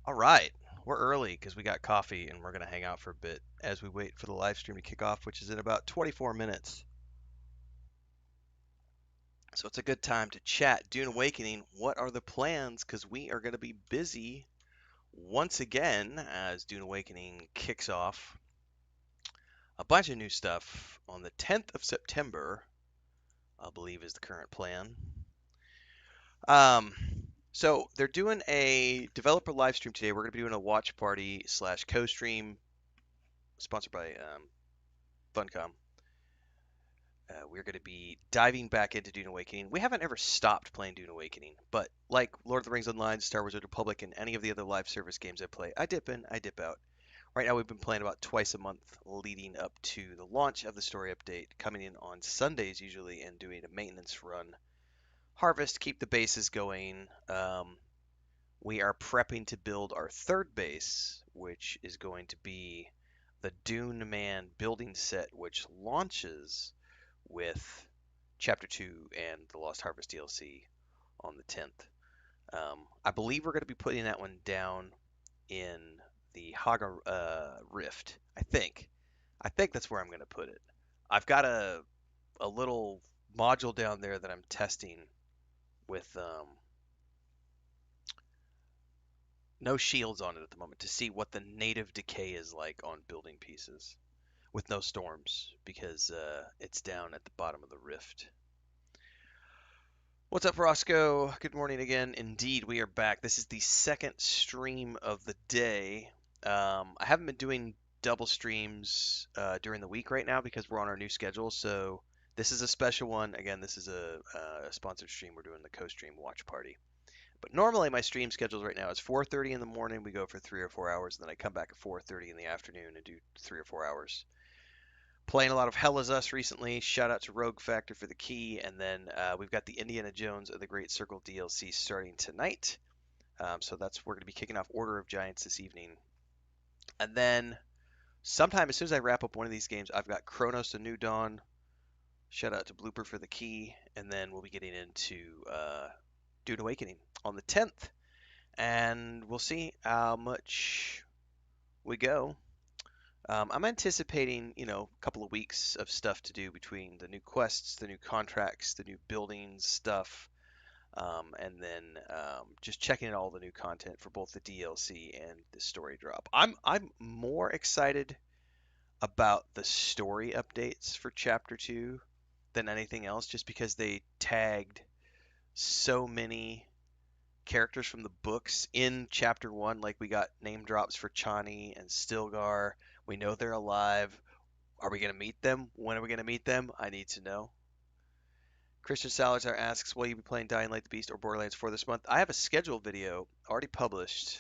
All right, we're early because we got coffee and we're going to hang out for a bit as we wait for the live stream to kick off, which is in about 24 minutes. So it's a good time to chat. Dune Awakening, what are the plans? Because we are going to be busy once again as Dune Awakening kicks off. A bunch of new stuff on the 10th of September, I believe is the current plan. Um, so they're doing a developer live stream today. We're going to be doing a watch party slash co-stream sponsored by Funcom. We're going to be diving back into Dune Awakening. We haven't ever stopped playing Dune Awakening, but like Lord of the Rings Online, Star Wars: The Republic, and any of the other live service games I play, I dip in, I dip out. Right now, we've been playing about twice a month leading up to the launch of the story update, coming in on Sundays usually and doing a maintenance run. Harvest, keep the bases going. We are prepping to build our third base, which is going to be the Dune Man building set, which launches with Chapter 2 and the Lost Harvest DLC on the 10th. I believe we're going to be putting that one down in the Haga Rift. I think. I think that's where I'm going to put it. I've got a little module down there that I'm testing with no shields on it at the moment to see what the native decay is like on building pieces with no storms because it's down at the bottom of the rift. What's up, Roscoe? Good morning again. Indeed, we are back. This is the second stream of the day. I haven't been doing double streams during the week right now because we're on our new schedule. So this is a special one. Again, this is a sponsored stream. We're doing the co-stream watch party. But normally my stream schedules right now is 4:30 in the morning. We go for 3 or 4 hours, and then I come back at 4:30 in the afternoon and do 3 or 4 hours. Playing a lot of Hell is Us recently. Shout out to Rogue Factor for the key. And then we've got the Indiana Jones of the Great Circle DLC starting tonight. So that's we're going to be kicking off Order of Giants this evening. And then sometime as soon as I wrap up one of these games, I've got Chronos: A New Dawn. Shout out to Blooper for the key. And then we'll be getting into Dune Awakening on the 10th. And we'll see how much we go. I'm anticipating, a couple of weeks of stuff to do between the new quests, the new contracts, the new buildings stuff, and then just checking out all the new content for both the DLC and the story drop. I'm more excited about the story updates for Chapter 2 than anything else, just because they tagged so many characters from the books in Chapter 1. Like, we got name drops for Chani and Stilgar. We know they're alive. Are we going to meet them? When are we going to meet them? I need to know. Christian Salazar asks, will you be playing Dying Light the Beast or Borderlands 4 this month? I have a scheduled video already published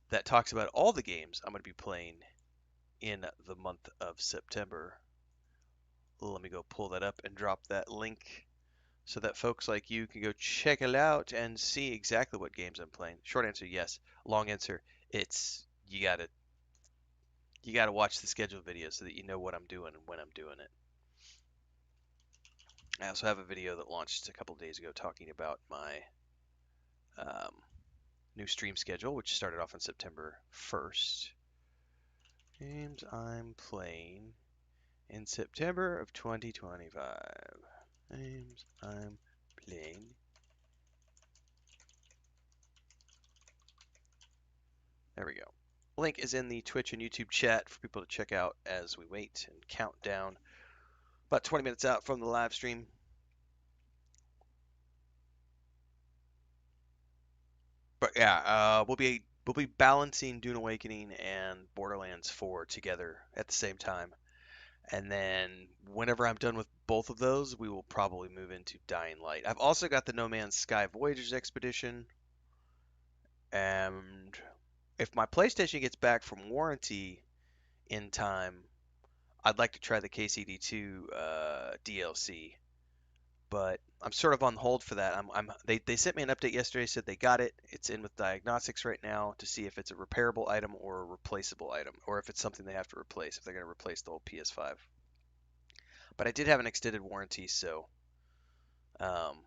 that talks about all the games I'm going to be playing in the month of September. Let me go pull that up and drop that link so that folks like you can go check it out and see exactly what games I'm playing. Short answer, yes. Long answer, it's you gotta watch the scheduled video so that you know what I'm doing and when I'm doing it. I also have a video that launched a couple of days ago talking about my um, new stream schedule, which started off on September 1st. Games I'm playing in September of 2025. Games I'm playing. There we go. Link is in the Twitch and YouTube chat for people to check out as we wait and count down. About 20 minutes out from the live stream. But yeah, we'll be balancing Dune Awakening and Borderlands 4 together at the same time. And then whenever I'm done with both of those, we will probably move into Dying Light. I've also got the No Man's Sky Voyagers Expedition. And if my PlayStation gets back from warranty in time, I'd like to try the KCD2 DLC. But I'm sort of on hold for that. They sent me an update yesterday, said they got it. It's in with diagnostics right now to see if it's a repairable item or a replaceable item, or if it's something they have to replace, if they're going to replace the whole PS5. But I did have an extended warranty, so um,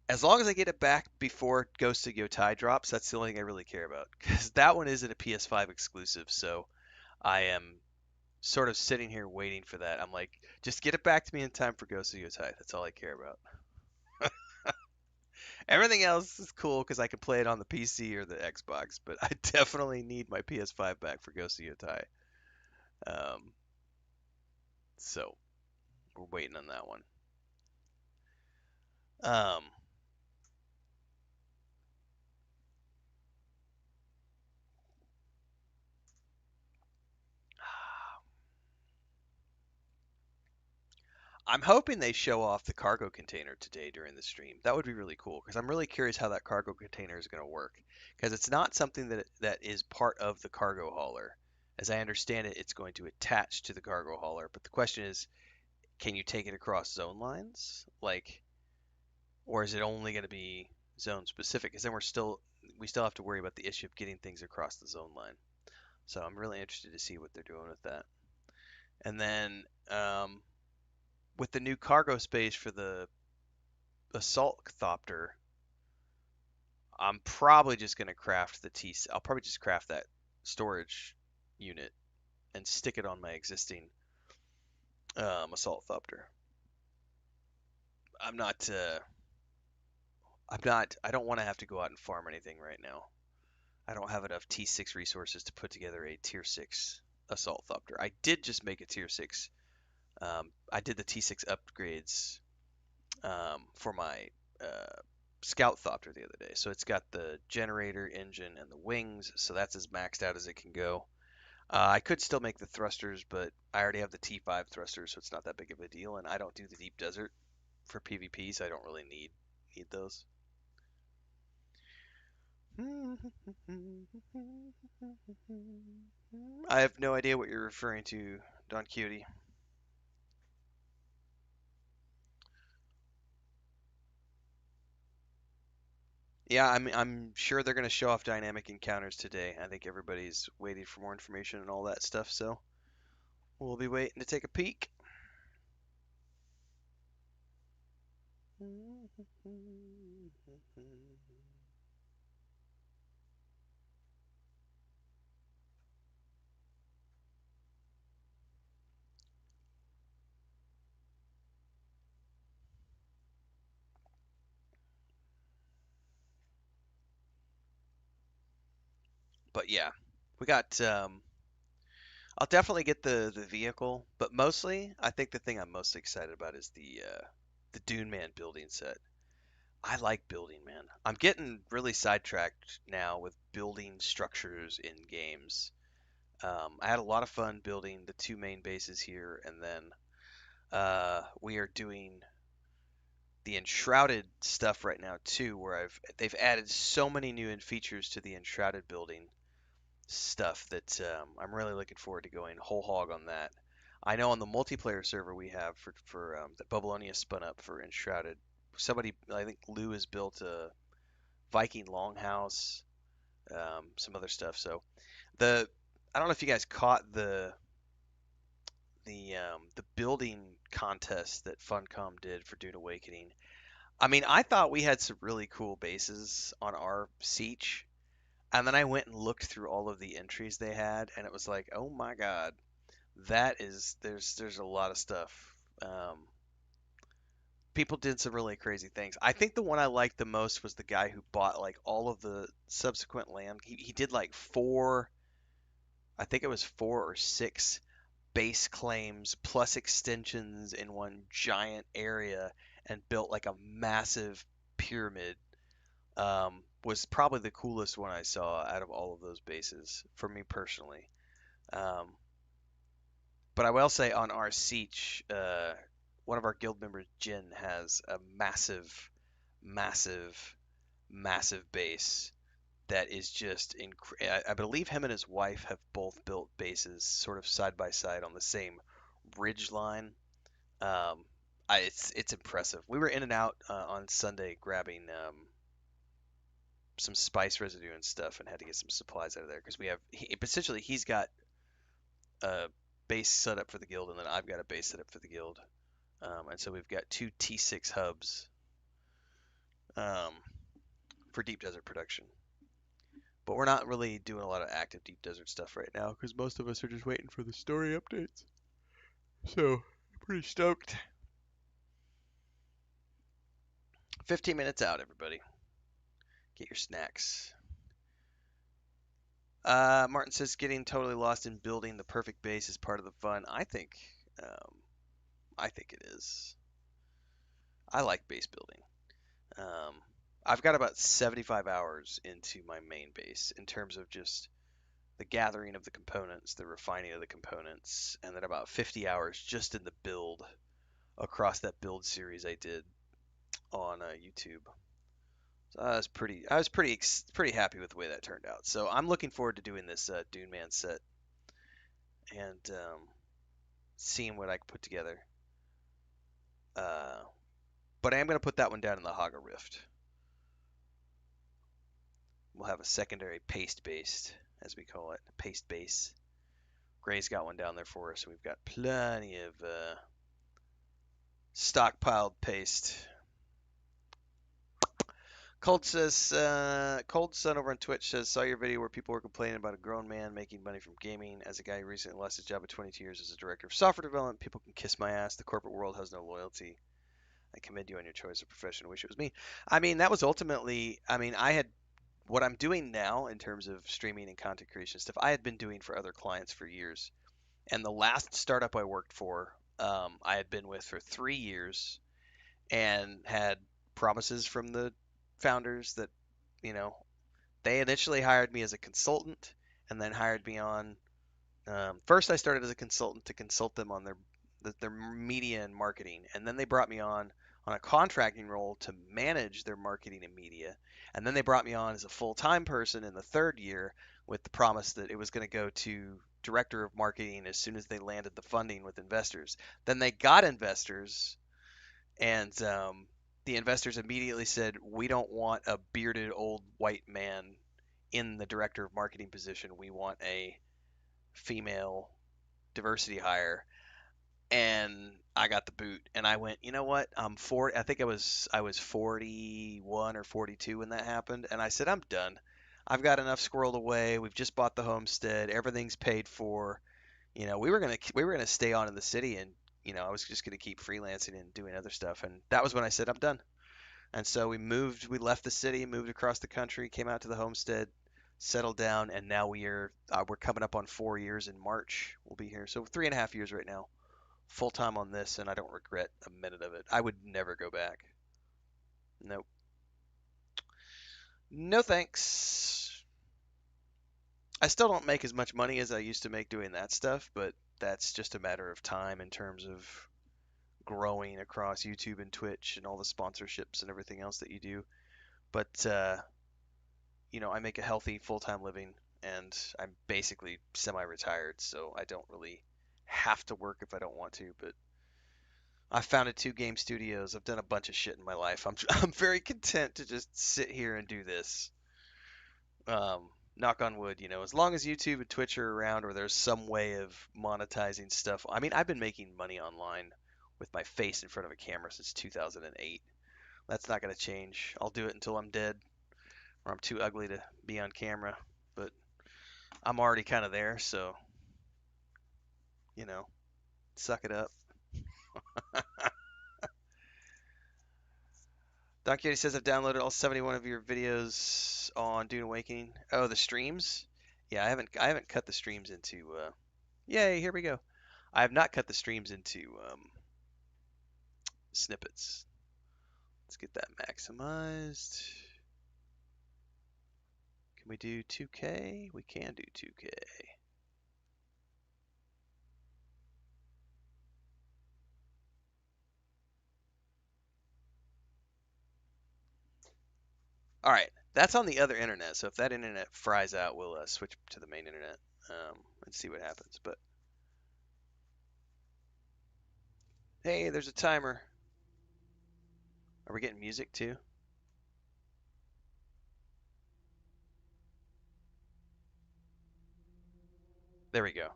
As long as I get it back before Ghost of Yotai drops, that's the only thing I really care about. Because that one isn't a PS5 exclusive, so I am sort of sitting here waiting for that. I'm like, just get it back to me in time for Ghost of Yotai. That's all I care about. Everything else is cool because I can play it on the PC or the Xbox, but I definitely need my PS5 back for Ghost of Yotai. Um, so we're waiting on that one. Um, I'm hoping they show off the cargo container today during the stream. That would be really cool because I'm really curious how that cargo container is going to work because it's not something that is part of the cargo hauler. As I understand it, it's going to attach to the cargo hauler, but the question is, can you take it across zone lines? Like, or is it only going to be zone specific? Because then we still have to worry about the issue of getting things across the zone line. So I'm really interested to see what they're doing with that. And then with the new cargo space for the assault thopter, I'm probably just going to craft the T. I'll probably just craft that storage unit and stick it on my existing assault thopter. I'm not. I'm not. I don't want to have to go out and farm anything right now. I don't have enough T6 resources to put together a tier 6 assault thopter. I did just make a tier 6. I did the T6 upgrades for my uh, scout thopter the other day. So it's got the generator, engine, and the wings. So that's as maxed out as it can go. I could still make the thrusters, but I already have the T5 thrusters, so it's not that big of a deal. And I don't do the deep desert for PvP, so I don't really need those. I have no idea what you're referring to, Don Quixote. Yeah, I'm sure they're going to show off dynamic encounters today. I think everybody's waiting for more information and all that stuff, so we'll be waiting to take a peek. But yeah, we got I'll definitely get the vehicle, but mostly I think the thing I'm most excited about is the Dune Man building set. I like building, man. I'm getting really sidetracked now with building structures in games. I had a lot of fun building the two main bases here, and then we are doing the enshrouded stuff right now too, where they've added so many new features to the enshrouded building stuff that I'm really looking forward to going whole hog on that. I know on the multiplayer server we have for that Babylonia spun up for enshrouded. Somebody, I think Lou has built a Viking longhouse, some other stuff. So the I don't know if you guys caught the building contest that Funcom did for Dune Awakening. I mean, I thought we had some really cool bases on our siege, and then I went and looked through all of the entries they had, and it was like, oh my god, that is there's a lot of stuff. People did some really crazy things. I think the one I liked the most was the guy who bought like all of the subsequent land. He did like four, I think it was four or six base claims plus extensions in one giant area and built like a massive pyramid. Was probably the coolest one I saw out of all of those bases for me personally. Um, but I will say on our siege, one of our guild members, Jin, has a massive, massive, massive base that is just I believe him and his wife have both built bases sort of side by side on the same ridge line. Um, it's impressive. We were in and out on Sunday grabbing some spice residue and stuff, and had to get some supplies out of there because essentially he's got a base set up for the guild, and then I've got a base set up for the guild, and so we've got two T6 hubs um, for deep desert production. But we're not really doing a lot of active deep desert stuff right now because most of us are just waiting for the story updates. So, pretty stoked. 15 minutes out, everybody. Get your snacks. Martin says getting totally lost in building the perfect base is part of the fun. Um, I think it is. I like base building. Um, I've got about 75 hours into my main base in terms of just the gathering of the components, the refining of the components, and then about 50 hours just in the build across that build series I did on YouTube. So I was pretty happy with the way that turned out. So I'm looking forward to doing this Dune Man set and seeing what I can put together. Uh, but I am going to put that one down in the Haga Rift. We'll have a secondary paste based, as we call it, paste base. Gray's got one down there for us, and we've got plenty of stockpiled paste. Cold Sun over on Twitch says, saw your video where people were complaining about a grown man making money from gaming. As a guy who recently lost his job at 22 years as a director of software development, people can kiss my ass. The corporate world has no loyalty. I commend you on your choice of profession. I wish it was me. I mean, that was ultimately, I mean, I had what I'm doing now in terms of streaming and content creation stuff, I had been doing for other clients for years. And the last startup I worked for, I had been with for 3 years and had promises from the founders that, you know, they initially hired me as a consultant and then hired me on. First, I started as a consultant to consult them on their media and marketing, and then they brought me on a contracting role to manage their marketing and media, and then they brought me on as a full-time person in the third year with the promise that it was going to go to director of marketing as soon as they landed the funding with investors. Then they got investors, and the investors immediately said, "We don't want a bearded old white man in the director of marketing position. We want a female diversity hire." And I got the boot, and I went, you know what? I'm 40. I think I was 41 or 42 when that happened, and I said, I'm done. I've got enough squirreled away. We've just bought the homestead. Everything's paid for. We were gonna stay on in the city, and I was just gonna keep freelancing and doing other stuff. And that was when I said, I'm done. And so we moved. We left the city, moved across the country, came out to the homestead, settled down, and now we're coming up on 4 years in March. We'll be here, so 3.5 years right now full time on this, and I don't regret a minute of it. I would never go back. Nope. No thanks. I still don't make as much money as I used to make doing that stuff, but that's just a matter of time in terms of growing across YouTube and Twitch and all the sponsorships and everything else that you do. But I make a healthy full-time living, and I'm basically semi-retired, so I don't really have to work if I don't want to. But I founded 2 game studios. I've done a bunch of shit in my life. I'm very content to just sit here and do this. Knock on wood, as long as YouTube and Twitch are around or there's some way of monetizing stuff. I mean, I've been making money online with my face in front of a camera since 2008. That's not going to change. I'll do it until I'm dead or I'm too ugly to be on camera. But I'm already kind of there, so, you know, suck it up. Don Quixote says I've downloaded all 71 of your videos on Dune Awakening. Oh, the streams? Yeah, I haven't cut the streams into yay, here we go. I have not cut the streams into snippets. Let's get that maximized. Can we do 2K? We can do 2K. All right, that's on the other internet. So if that internet fries out, we'll switch to the main internet and see what happens. But hey, there's a timer. Are we getting music too? There we go.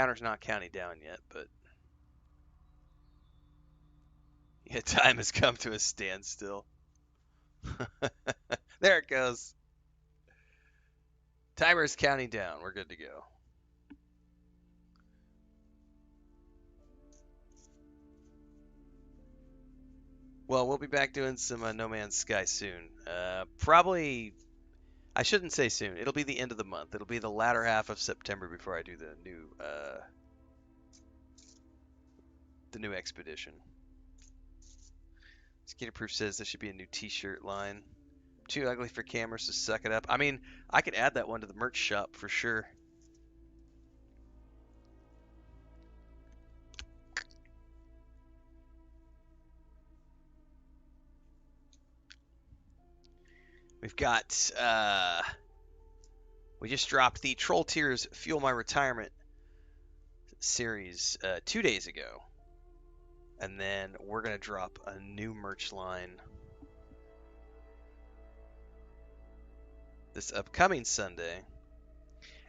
Counter's not counting down yet, but yeah, time has come to a standstill. There it goes. Timer's counting down. We're good to go. Well, we'll be back doing some No Man's Sky soon. Probably, I shouldn't say soon. It'll be the end of the month. It'll be the latter half of September before I do the new expedition. Skater Proof says there should be a new T-shirt line. Too ugly for cameras to suck it up. I mean, I could add that one to the merch shop for sure. We've got, we just dropped the Troll Tears Fuel My Retirement series 2 days ago. And then we're going to drop a new merch line this upcoming Sunday.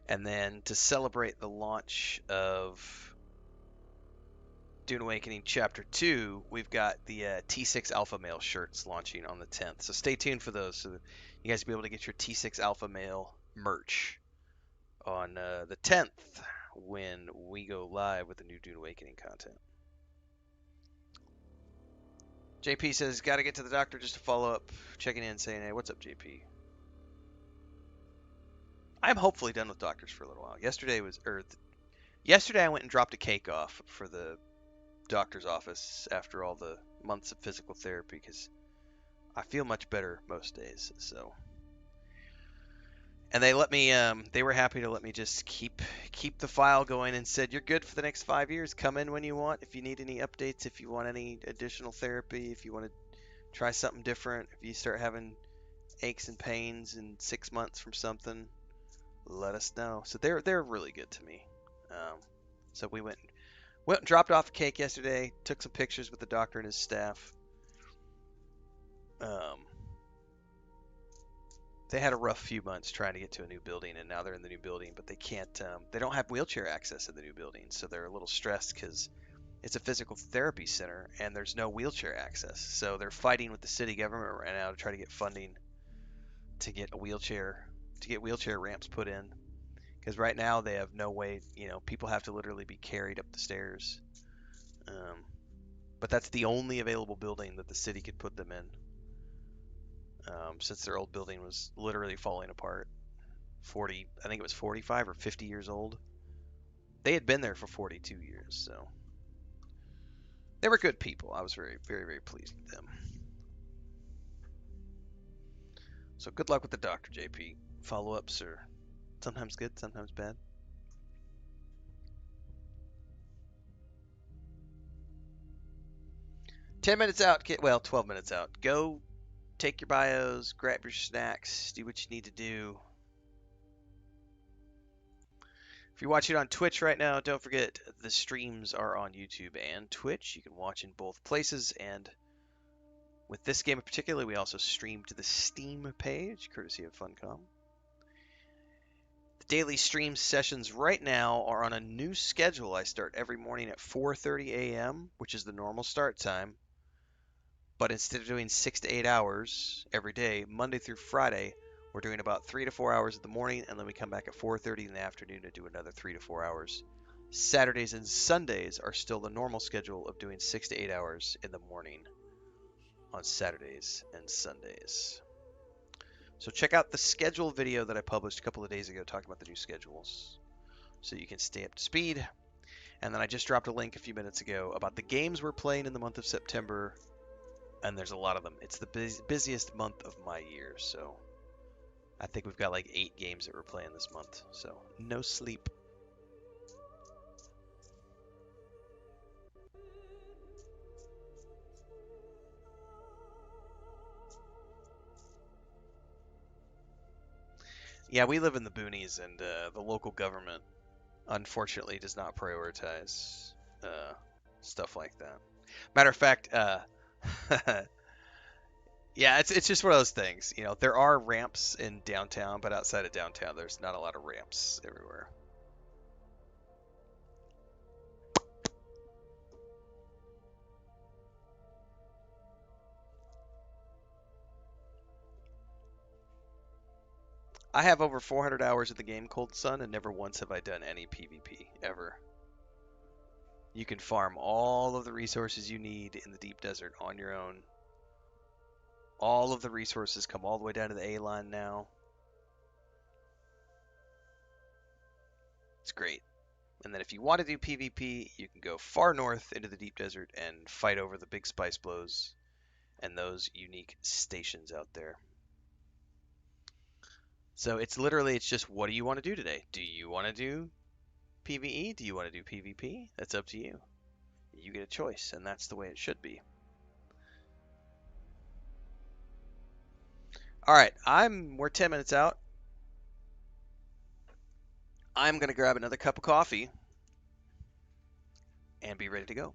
And then to celebrate the launch of Dune Awakening Chapter 2, we've got the T6 Alpha Male shirts launching on the 10th. So stay tuned for those so that you guys will be able to get your T6 Alpha Male merch on the 10th when we go live with the new Dune Awakening content. JP says, got to get to the doctor just to follow up, checking in, saying, hey, what's up, JP? I'm hopefully done with doctors for a little while. Yesterday I went and dropped a cake off for the doctor's office after all the months of physical therapy because I feel much better most days. So, and they let me, they were happy to let me just keep the file going and said, you're good for the next 5 years. Come in when you want. If you need any updates, if you want any additional therapy, if you want to try something different, if you start having aches and pains in 6 months from something, let us know. So they're really good to me. So we went and dropped off a cake yesterday, took some pictures with the doctor and his staff. They had a rough few months trying to get to a new building, and now they're in the new building, but they can't, they don't have wheelchair access in the new building, so they're a little stressed because it's a physical therapy center, and there's no wheelchair access. So they're fighting with the city government right now to try to get funding to get wheelchair ramps put in. Because right now they have no way, people have to literally be carried up the stairs. But that's the only available building that the city could put them in. Since their old building was literally falling apart. I think it was 45 or 50 years old. They had been there for 42 years, so. They were good people. I was very, very, very pleased with them. So good luck with the doctor, JP. Follow-ups are sometimes good, sometimes bad. "10 minutes out, kid." Well, 12 minutes out. Go take your bios, grab your snacks, do what you need to do. If you're watching on Twitch right now, don't forget the streams are on YouTube and Twitch. You can watch in both places, and with this game in particular, we also stream to the Steam page, courtesy of Funcom. The daily stream sessions right now are on a new schedule. I start every morning at 4:30 a.m., which is the normal start time. But instead of doing 6 to 8 hours every day, Monday through Friday, we're doing about 3 to 4 hours in the morning, and then we come back at 4:30 in the afternoon to do another 3 to 4 hours. Saturdays and Sundays are still the normal schedule of doing 6 to 8 hours in the morning on Saturdays and Sundays. So check out the schedule video that I published a couple of days ago talking about the new schedules so you can stay up to speed. And then I just dropped a link a few minutes ago about the games we're playing in the month of September. And there's a lot of them. It's the busiest month of my year, so I think we've got like 8 games that we're playing this month, so no sleep. Yeah, we live in the boonies, and the local government, unfortunately, does not prioritize stuff like that. Matter of fact, yeah, it's just one of those things. There are ramps in downtown, but outside of downtown, there's not a lot of ramps everywhere. I have over 400 hours of the game Cold Sun, and never once have I done any PvP, ever. You can farm all of the resources you need in the deep desert on your own. All of the resources come all the way down to the A line now. It's great. And then if you want to do PvP, you can go far north into the deep desert and fight over the big spice blows and those unique stations out there. So it's just what do you want to do today? Do you want to do PvE? Do you want to do PvP? That's up to you. You get a choice, and that's the way it should be. All right, we're 10 minutes out. I'm going to grab another cup of coffee and be ready to go.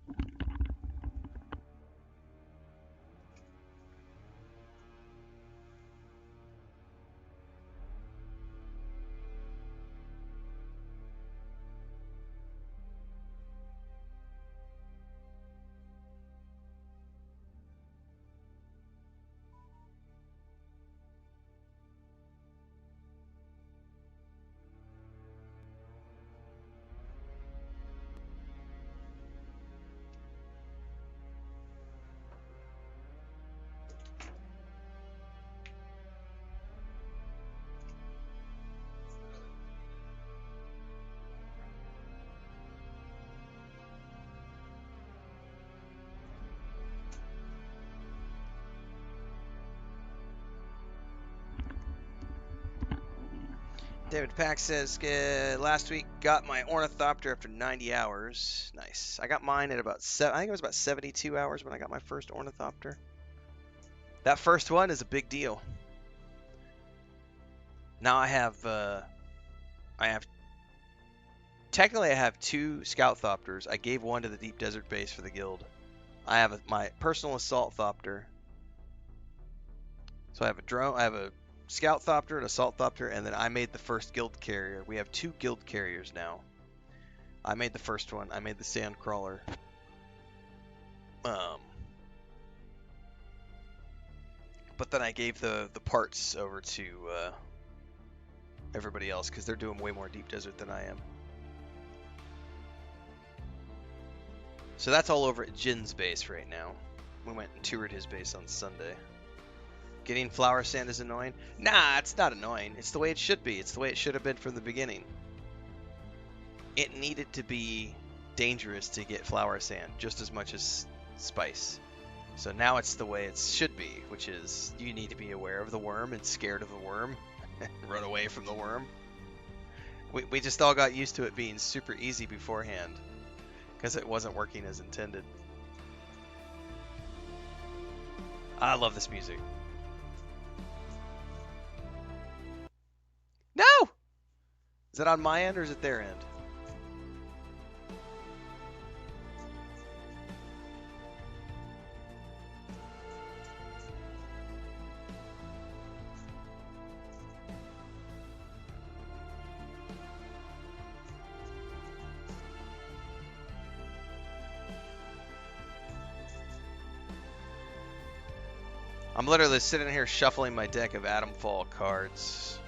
David Pack says, last week got my ornithopter after 90 hours. Nice. I got mine at about I think it was about 72 hours when I got my first ornithopter. That first one is a big deal. Now technically I have 2 scout thopters. I gave one to the deep desert base for the guild. I have my personal assault thopter. So I have a drone, I have a scout thopter, an assault thopter, and then I made the first guild carrier. We have 2 guild carriers now. I made the first one. I made the sand crawler. But then I gave the parts over to everybody else because they're doing way more deep desert than I am. So that's all over at Jin's base right now. We went and toured his base on Sunday. Getting flower sand is annoying? Nah, it's not annoying. It's the way it should be. It's the way it should have been from the beginning. It needed to be dangerous to get flower sand just as much as spice. So now it's the way it should be, which is you need to be aware of the worm and scared of the worm and run away from the worm. We just all got used to it being super easy beforehand because it wasn't working as intended. I love this music. No! Is that on my end or is it their end? I'm literally sitting here shuffling my deck of Atomfall cards.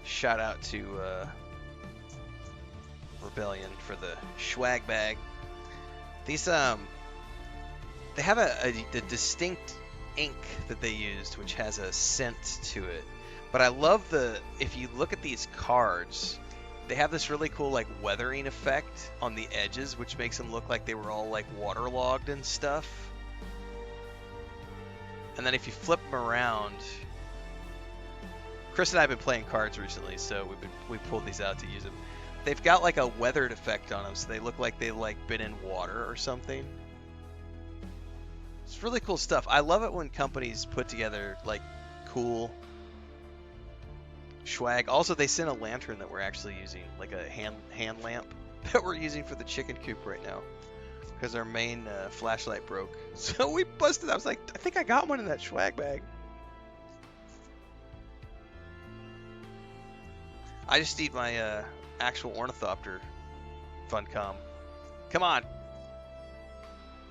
Shout out to Rebellion for the swag bag. These they have the distinct ink that they used, which has a scent to it. But I love if you look at these cards, they have this really cool like weathering effect on the edges, which makes them look like they were all like waterlogged and stuff. And then if you flip them around, Chris and I have been playing cards recently, so we pulled these out to use them. They've got like a weathered effect on them, so they look like they've like been in water or something. It's really cool stuff. I love it when companies put together like cool swag. Also, they sent a lantern that we're actually using, like a hand lamp that we're using for the chicken coop right now. Because our main flashlight broke. So we busted. I was like, I think I got one in that swag bag. I just need my actual ornithopter Funcom. Come on.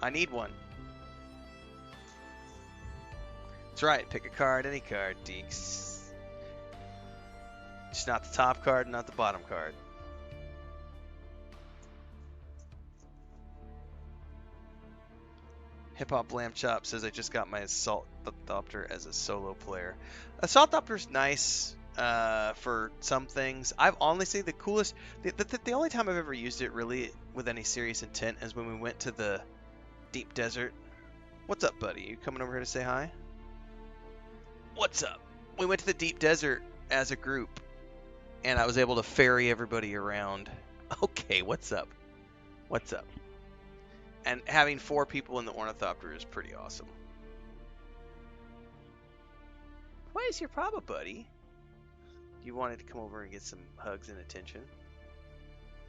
I need one. That's right. Pick a card, any card, Deeks. Just not the top card, not the bottom card. Hip Hop Lamb Chop says I just got my Assault Thopter as a solo player. Assault Thopter's nice for some things. I've honestly the coolest. The only time I've ever used it really with any serious intent is when we went to the deep desert. What's up, buddy? You coming over here to say hi? What's up? We went to the deep desert as a group, and I was able to ferry everybody around. Okay, what's up? What's up? And having 4 people in the Ornithopter is pretty awesome. What is your problem, buddy? You wanted to come over and get some hugs and attention?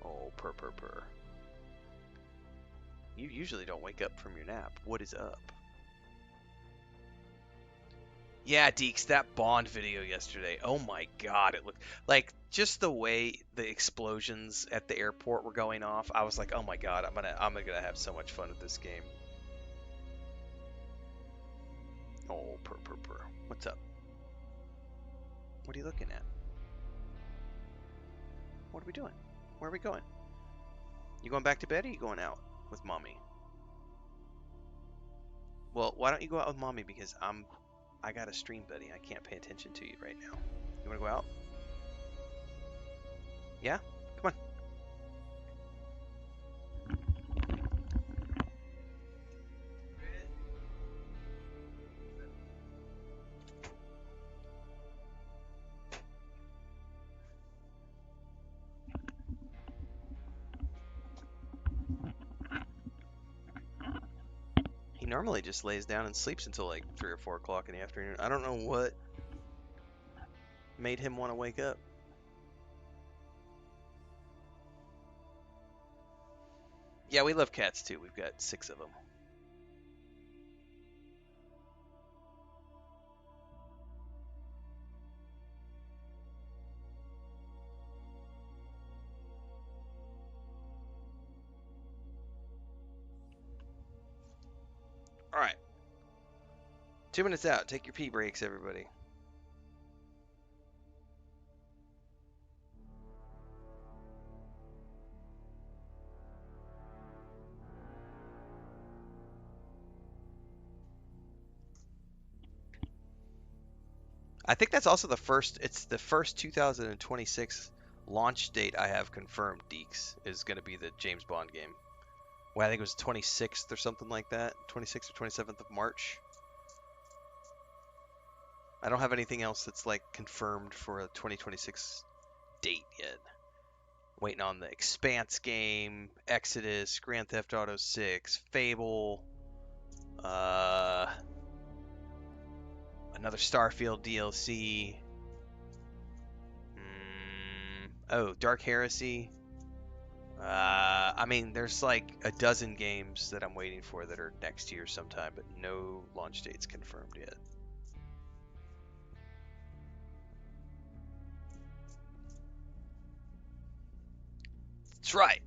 Oh, purr. You usually don't wake up from your nap. What is up? Yeah, Deeks, that Bond video yesterday. Oh my god, it looked like just the way the explosions at the airport were going off. I was like, oh my god, I'm gonna have so much fun with this game. Oh, purr. What's up? What are you looking at? What are we doing? Where are we going? You going back to bed or are you going out with mommy? Well, why don't you go out with mommy, because I got a stream, buddy. I can't pay attention to you right now. You want to go out? Yeah? Come on. He normally just lays down and sleeps until like 3 or 4 o'clock in the afternoon. I don't know what made him want to wake up. Yeah, we love cats too. We've got 6 of them. All right. 2 minutes out. Take your pee breaks, everybody. I think that's also the first. It's the first 2026 launch date I have confirmed. Deeks is going to be the James Bond game. Well, I think it was 26th or something like that. 26th or 27th of March. I don't have anything else that's like confirmed for a 2026 date yet. Waiting on the Expanse game, Exodus, Grand Theft Auto 6, Fable, another Starfield DLC. Oh, Dark Heresy. I mean, there's like a dozen games that I'm waiting for that are next year sometime, but no launch dates confirmed yet. That's right.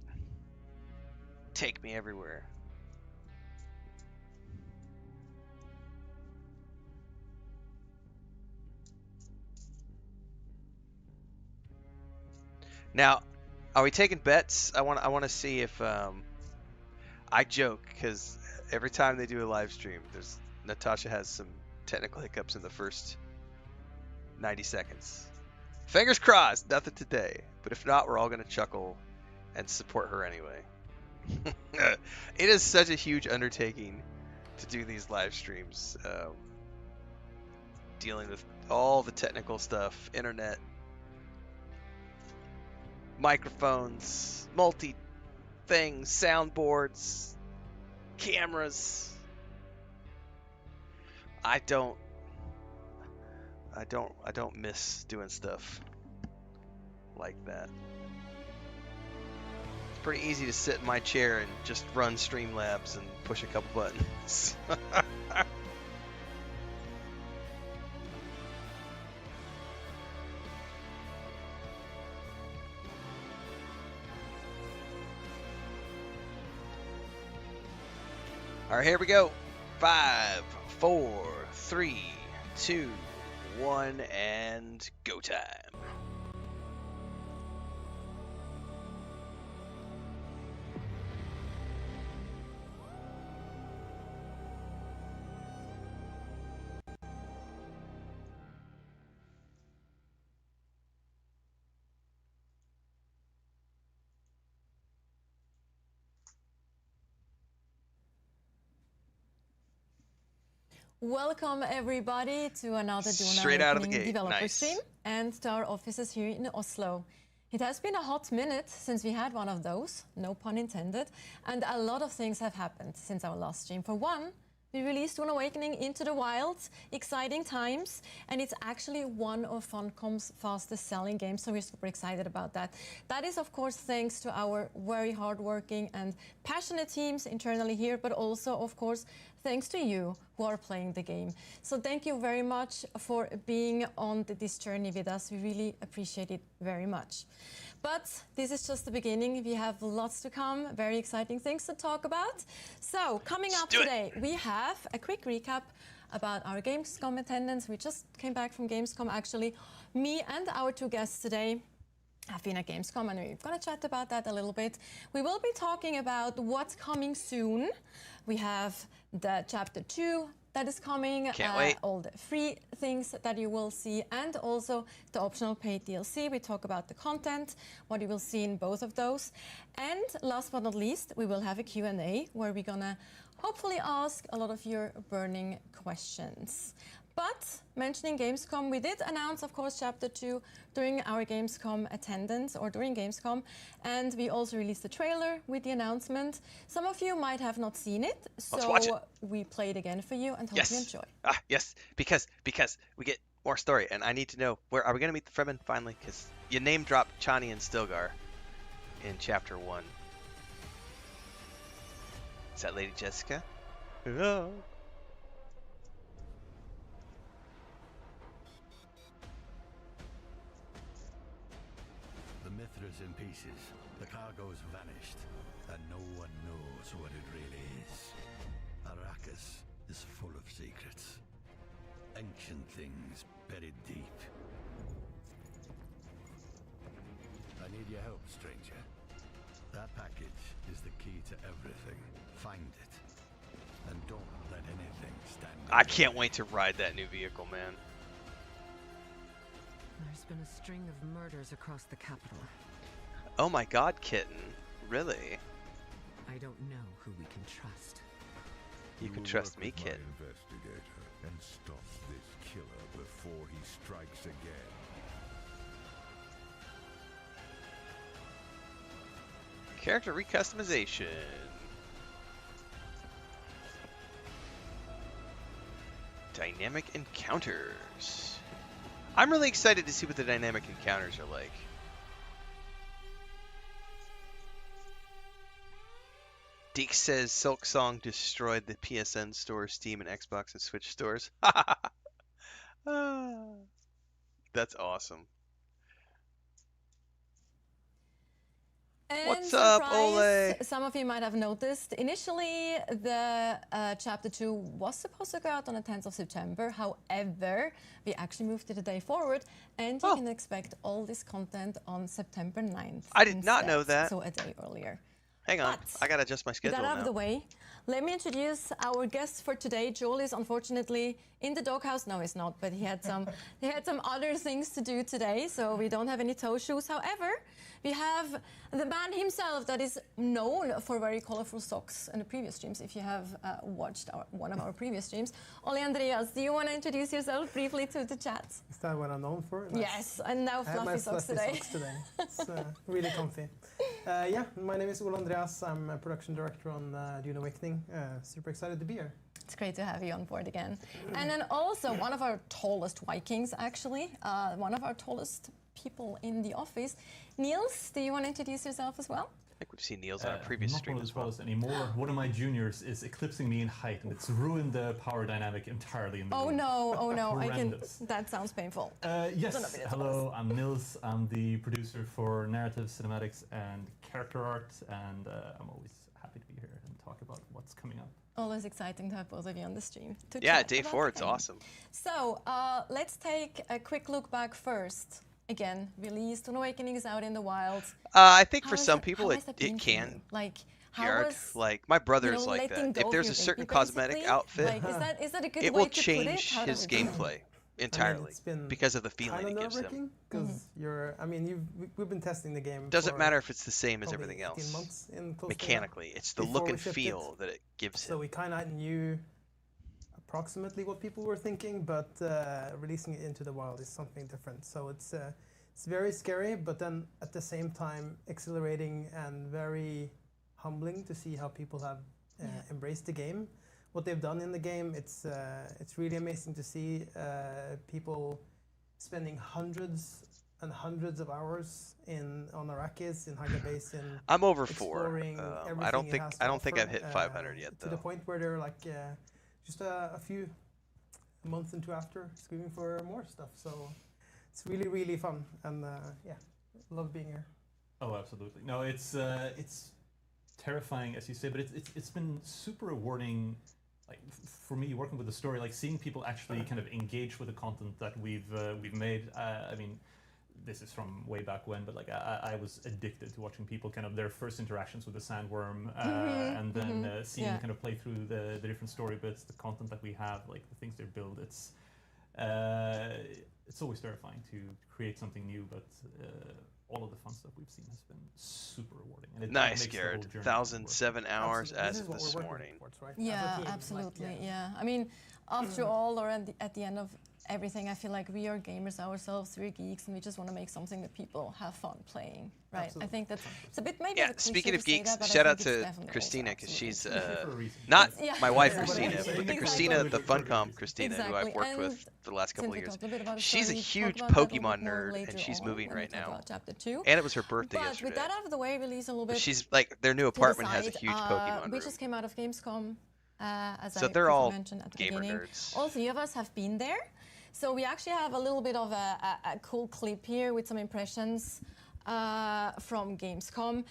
Take me everywhere. Now, are we taking bets? I want to see if I joke because every time they do a live stream, Natasha has some technical hiccups in the first 90 seconds. Fingers crossed, nothing today. But if not, we're all gonna chuckle and support her anyway. It is such a huge undertaking to do these live streams, dealing with all the technical stuff, internet, microphones, multi-things, soundboards, cameras. I don't miss doing stuff like that. It's pretty easy to sit in my chair and just run Streamlabs and push a couple buttons. All right, here we go. 5, 4, 3, 2, 1, and go time. Welcome everybody to another Dune Straight out of the Awakening gate. developer Nice. stream and to our offices here in Oslo. It has been a hot minute since we had one of those, no pun intended, and a lot of things have happened since our last stream. For one, we released Dune Awakening into the wilds, exciting times, and it's actually one of Funcom's fastest selling games, so we're super excited about that. That is, of course, thanks to our very hardworking and passionate teams internally here, but also, of course, thanks to you who are playing the game. So thank you very much for being on this journey with us. We really appreciate it very much. But this is just the beginning. We have lots to come, very exciting things to talk about. So coming up today, we have a quick recap about our Gamescom attendance. We just came back from Gamescom, actually. Me and our two guests today have been at Gamescom, and we're going to chat about that a little bit. We will be talking about what's coming soon. We have the Chapter 2 that is coming, Can't wait. all the free things that you will see, and also the optional paid DLC. We talk about the content, what you will see in both of those. And last but not least, we will have a Q&A where we're gonna hopefully ask a lot of your burning questions. But mentioning Gamescom, we did announce, of course, Chapter 2 during our Gamescom attendance, or during Gamescom, and we also released a trailer with the announcement. Some of you might have not seen it, so we play it again for you and hope you enjoy. Yes, because we get more story, and I need to know, where are we going to meet the Fremen finally? Because you name dropped Chani and Stilgar in Chapter 1. Is that Lady Jessica? Oh. Mithra's in pieces. The cargo's vanished, and no one knows what it really is. Arrakis is full of secrets. Ancient things buried deep. I need your help, stranger. That package is the key to everything. Find it. And don't let anything stand in I can't wait to ride that new vehicle, man. There's been a string of murders across the capital. Oh my god, Kitten. Really? I don't know who we can trust. You can trust me, Kitten. Investigator, and stop this killer before he strikes again. Character recustomization. Dynamic encounters. I'm really excited to see what the dynamic encounters are like. Deke says Silksong destroyed the PSN store, Steam, and Xbox and Switch stores. That's awesome. And What's up, Ole? Some of you might have noticed, initially the Chapter 2 was supposed to go out on the 10th of September. However, we actually moved it a day forward, and you can expect all this content on September 9th. I did not know that. So a day earlier. Hang on, But I gotta adjust my schedule that out now. of the way, let me introduce our guest for today. Joel is unfortunately in the doghouse. No, he's not, but he had some other things to do today, so we don't have any toe shoes. However, we have the man himself that is known for very colorful socks in the previous streams. If you have watched one of our previous streams, Ole Andreas, do you want to introduce yourself briefly to the chat? Is that what I'm known for? Yes, and now fluffy socks today. It's really comfy. Yeah, my name is Ole Andreas. I'm a production director on Dune Awakening. Super excited to be here. It's great to have you on board again. And then also one of our tallest Vikings, actually, one of our tallest people in the office. Niels, do you want to introduce yourself as well? I think we've seen Niels on a previous stream not as well. anymore. One of my juniors is eclipsing me in height, and it's ruined the power dynamic entirely in the room. Oh no, Horrendous. that sounds painful. Yes, hello, I'm Nils. I'm the producer for narrative, cinematics, and character art, and I'm always happy to be here and talk about what's coming up. Always exciting to have both of you on the stream. Yeah, day 4, it's awesome. So let's take a quick look back first. Again, released, Dune Awakening is out in the wild. I think for some people it can. Like, like my brother's like that. If there's a certain cosmetic outfit, like, is that a good it way will to change put it? his gameplay entirely because of the feeling it gives him. Because we've been testing the game. Doesn't matter if it's the same as everything 18 else. months in Mechanically, it's the look and feel that it gives So him. we kind of knew approximately what people were thinking, but releasing it into the wild is something different. So it's very scary, but then at the same time exhilarating and very humbling to see how people have embraced the game. What they've done in the game, it's really amazing to see people spending hundreds and hundreds of hours on Arrakis, in Hyder Basin. I'm over 4. Exploring I don't everything it think has to I don't think I've offer, hit 500 yet to the though. point where they're like just a few months into after screaming for more stuff. So it's really, really fun, and yeah, love being here. Oh, absolutely. No, it's terrifying, as you say, but it's been super rewarding. Like for me, working with the story, like seeing people actually kind of engage with the content that we've made. I mean, this is from way back when, but like I was addicted to watching people kind of their first interactions with the sandworm, and then seeing kind of play through the different story bits, the content that we have, like the things they build. It's always terrifying to create something new, but all of the fun stuff we've seen has been super rewarding. And it Nice, makes the whole Garrett. journey 1,007 hours Absolutely. as This is of what this we're working morning. towards, right? As a Yeah, team, like, absolutely. Yeah. I mean, after all, or at the end of everything, I feel like we are gamers ourselves, we're geeks, and we just want to make something that people have fun playing, right? Absolutely. I think that's it's a bit maybe Yeah, of a cliché speaking to of say geeks, that, but I shout out think it's to definitely also Christina because absolutely she's true. for a reason. not Yeah. my wife Yeah, Christina, exactly. but the Exactly. Christina, the Funcom Exactly. Christina, who I've worked with And for the last couple since of we years. talked a bit about the She's a story, huge talk about that a little Pokemon bit more nerd, later and she's on moving when we right talk now. about chapter 2. And it was her birthday But yesterday. with that out of the way, release a little But bit she's like, their new to apartment the has a side. huge Pokemon We room. just came out of Gamescom, as So I they're briefly all mentioned at the gamer beginning. nerds. All 3 of us have been there. So we actually have a little bit of a cool clip here with some impressions from Gamescom.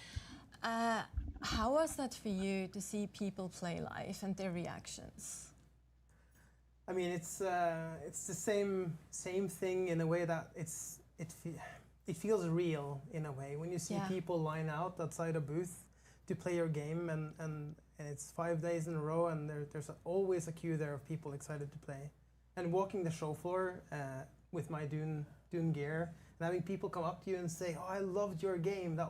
How was that for you to see people play live and their reactions? I mean, it's the same thing in a way that it feels real in a way when you see Yeah. people line out outside a booth to play your game, and it's 5 days in a row, and there's always a queue there of people excited to play. And walking the show floor with my Dune gear, and having people come up to you and say, "Oh, I loved your game.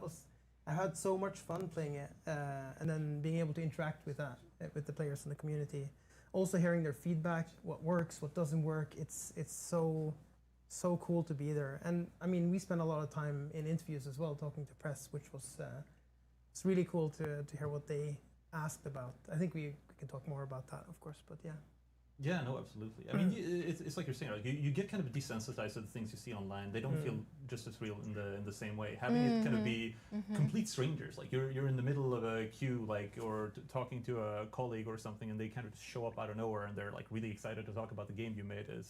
I had so much fun playing it," and then being able to interact with that with the players in the community. Also hearing their feedback, what works, what doesn't work. It's so cool to be there. And I mean, we spent a lot of time in interviews as well, talking to press, which was it's really cool to hear what they asked about. I think we can talk more about that, of course, but yeah. Yeah, no, absolutely. I mean, it's like you're saying, like you get kind of desensitized to the things you see online. They don't feel just as real in the same way. Having it kind of be complete strangers, like you're in the middle of a queue, like or talking to a colleague or something, and they kind of show up out of nowhere, and they're like really excited to talk about the game you made. It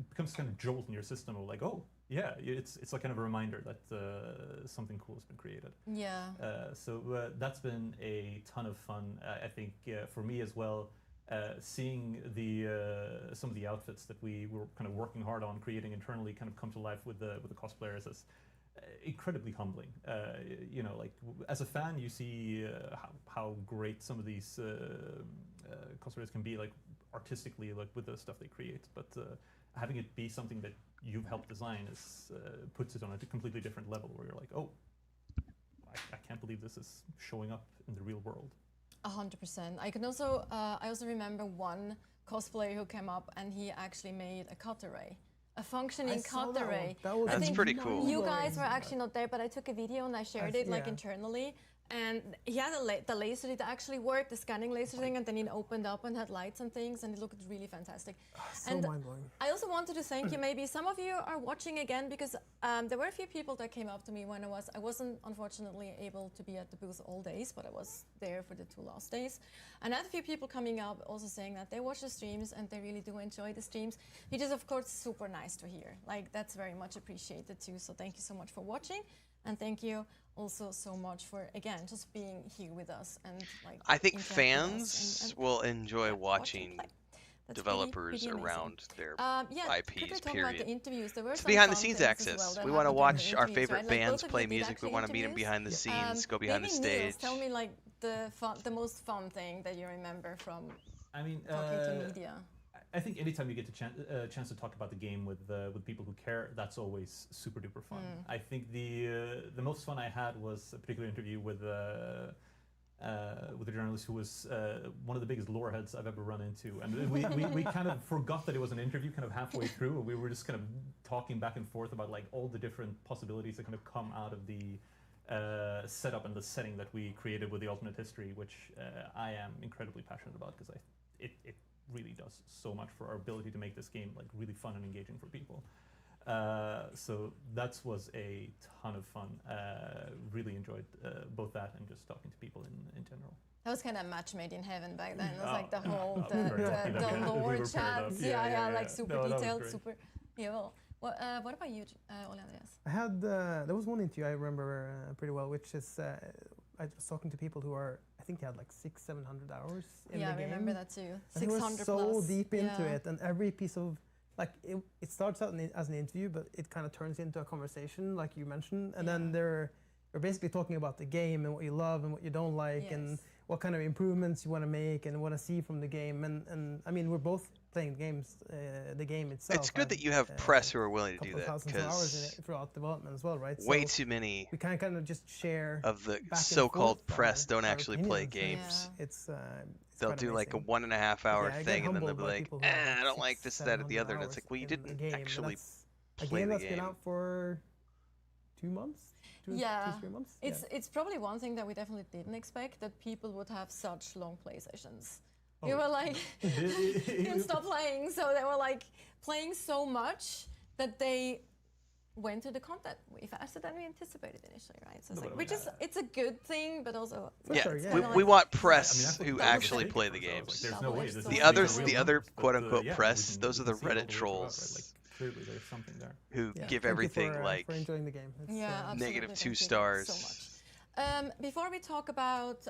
becomes kind of jolt in your system of like, oh yeah, it's like kind of a reminder that something cool has been created. Yeah. So that's been a ton of fun. I think for me as well, seeing some of the outfits that we were kind of working hard on creating internally kind of come to life with the cosplayers is incredibly humbling. You know, like as a fan, you see how great some of these cosplayers can be, like artistically, like with the stuff they create. But having it be something that you've helped design puts it on a completely different level, where you're like, oh, I can't believe this is showing up in the real world. 100%. I also remember one cosplayer who came up and he actually made a cut array. A functioning cut array. That's pretty cool. You guys were actually not there, but I took a video and I shared it like internally. And he had the laser that actually worked, the scanning laser thing, and then it opened up and had lights and things, and it looked really fantastic. So and mind-blowing. I also wanted to thank you. Maybe some of you are watching again, because there were a few people that came up to me when I wasn't unfortunately able to be at the booth all days, but I was there for the 2 last days. And I had a few people coming up also saying that they watch the streams and they really do enjoy the streams, which is of course super nice to hear. Like that's very much appreciated too. So thank you so much for watching, and thank you also so much for again just being here with us and like. I think interacting with us fans and will enjoy watch and watching play. That's developers pretty amazing. around their Quickly IPs, talk about period. the interviews. There were It's some behind the fun scenes things as access. well that We want to happened during watch the our interviews, favorite right? Like, bands both of play you did music. We actually want to meet them interviews. behind the scenes, go behind the Maybe Niels, stage. tell me like the most fun thing that you remember from I mean, talking to media. I think anytime you get a chance to talk about the game with people who care, that's always super duper fun. I think the most fun I had was a particular interview with the journalist who was one of the biggest lore heads I've ever run into, and we kind of forgot that it was an interview kind of halfway through, and we were just kind of talking back and forth about like all the different possibilities that kind of come out of the setup and the setting that we created with the alternate history, which I am incredibly passionate about because it really does so much for our ability to make this game like really fun and engaging for people. So that was a ton of fun. Really enjoyed both that and just talking to people in general. That was kind of match made in heaven back then. It was like the Oh, whole very lucky that the we lore were paired up. chats. Yeah, like super No, that was detailed, great. super. Yeah, well, what about you, Ole Andreas? I had there was one interview I remember pretty well, which is I was talking to people who are, I think they had like 600-700 hours in the game. Yeah, I remember that too. And they were 600 so plus. deep into Yeah. it, and every piece of like it starts out as an interview, but it kind of turns into a conversation, like you mentioned, and then they're basically talking about the game and what you love and what you don't like, and Yes. what kind of improvements you want to make and want to see from the game. And I mean, we're both playing the game itself. It's good I've, that you have press who are willing to do couple of that, thousands of hours in because it throughout development as well, right? way So too many we kind of just share of the and so-called forth press don't our actually play opinions. games. Yeah. It's They'll kinda do like a amazing. 1.5-hour Yeah, I get thing, and then they'll humbled be by like, people who have I don't like this, that, or the 600-700 other. And it's hours like, well, you in the didn't game, and actually that's a play game the that's game. been out for 2 months, Yeah. 3 months. It's probably one thing that we definitely didn't expect, that people would have such long play sessions. Oh, We were like, didn't stop playing, so they were like playing so much that they went to the content way faster than we anticipated initially, right? So it's No, like, but I which mean, is it's a good thing, but also For Yeah, sure, it's yeah. kinda we like want I press mean, that's what who people actually think play of the themselves. games. Like, there's no way. Double-edged This sword. is- The these others, are the real other numbers, but, quote-unquote yeah, press, we can- those are we the can see all Reddit the way throughout, right? trolls Like, clearly, there's something there. who Yeah, give thank you everything for, like for enjoying the game. It's, yeah, absolutely. negative Thank 2 you stars. so much. Before we talk about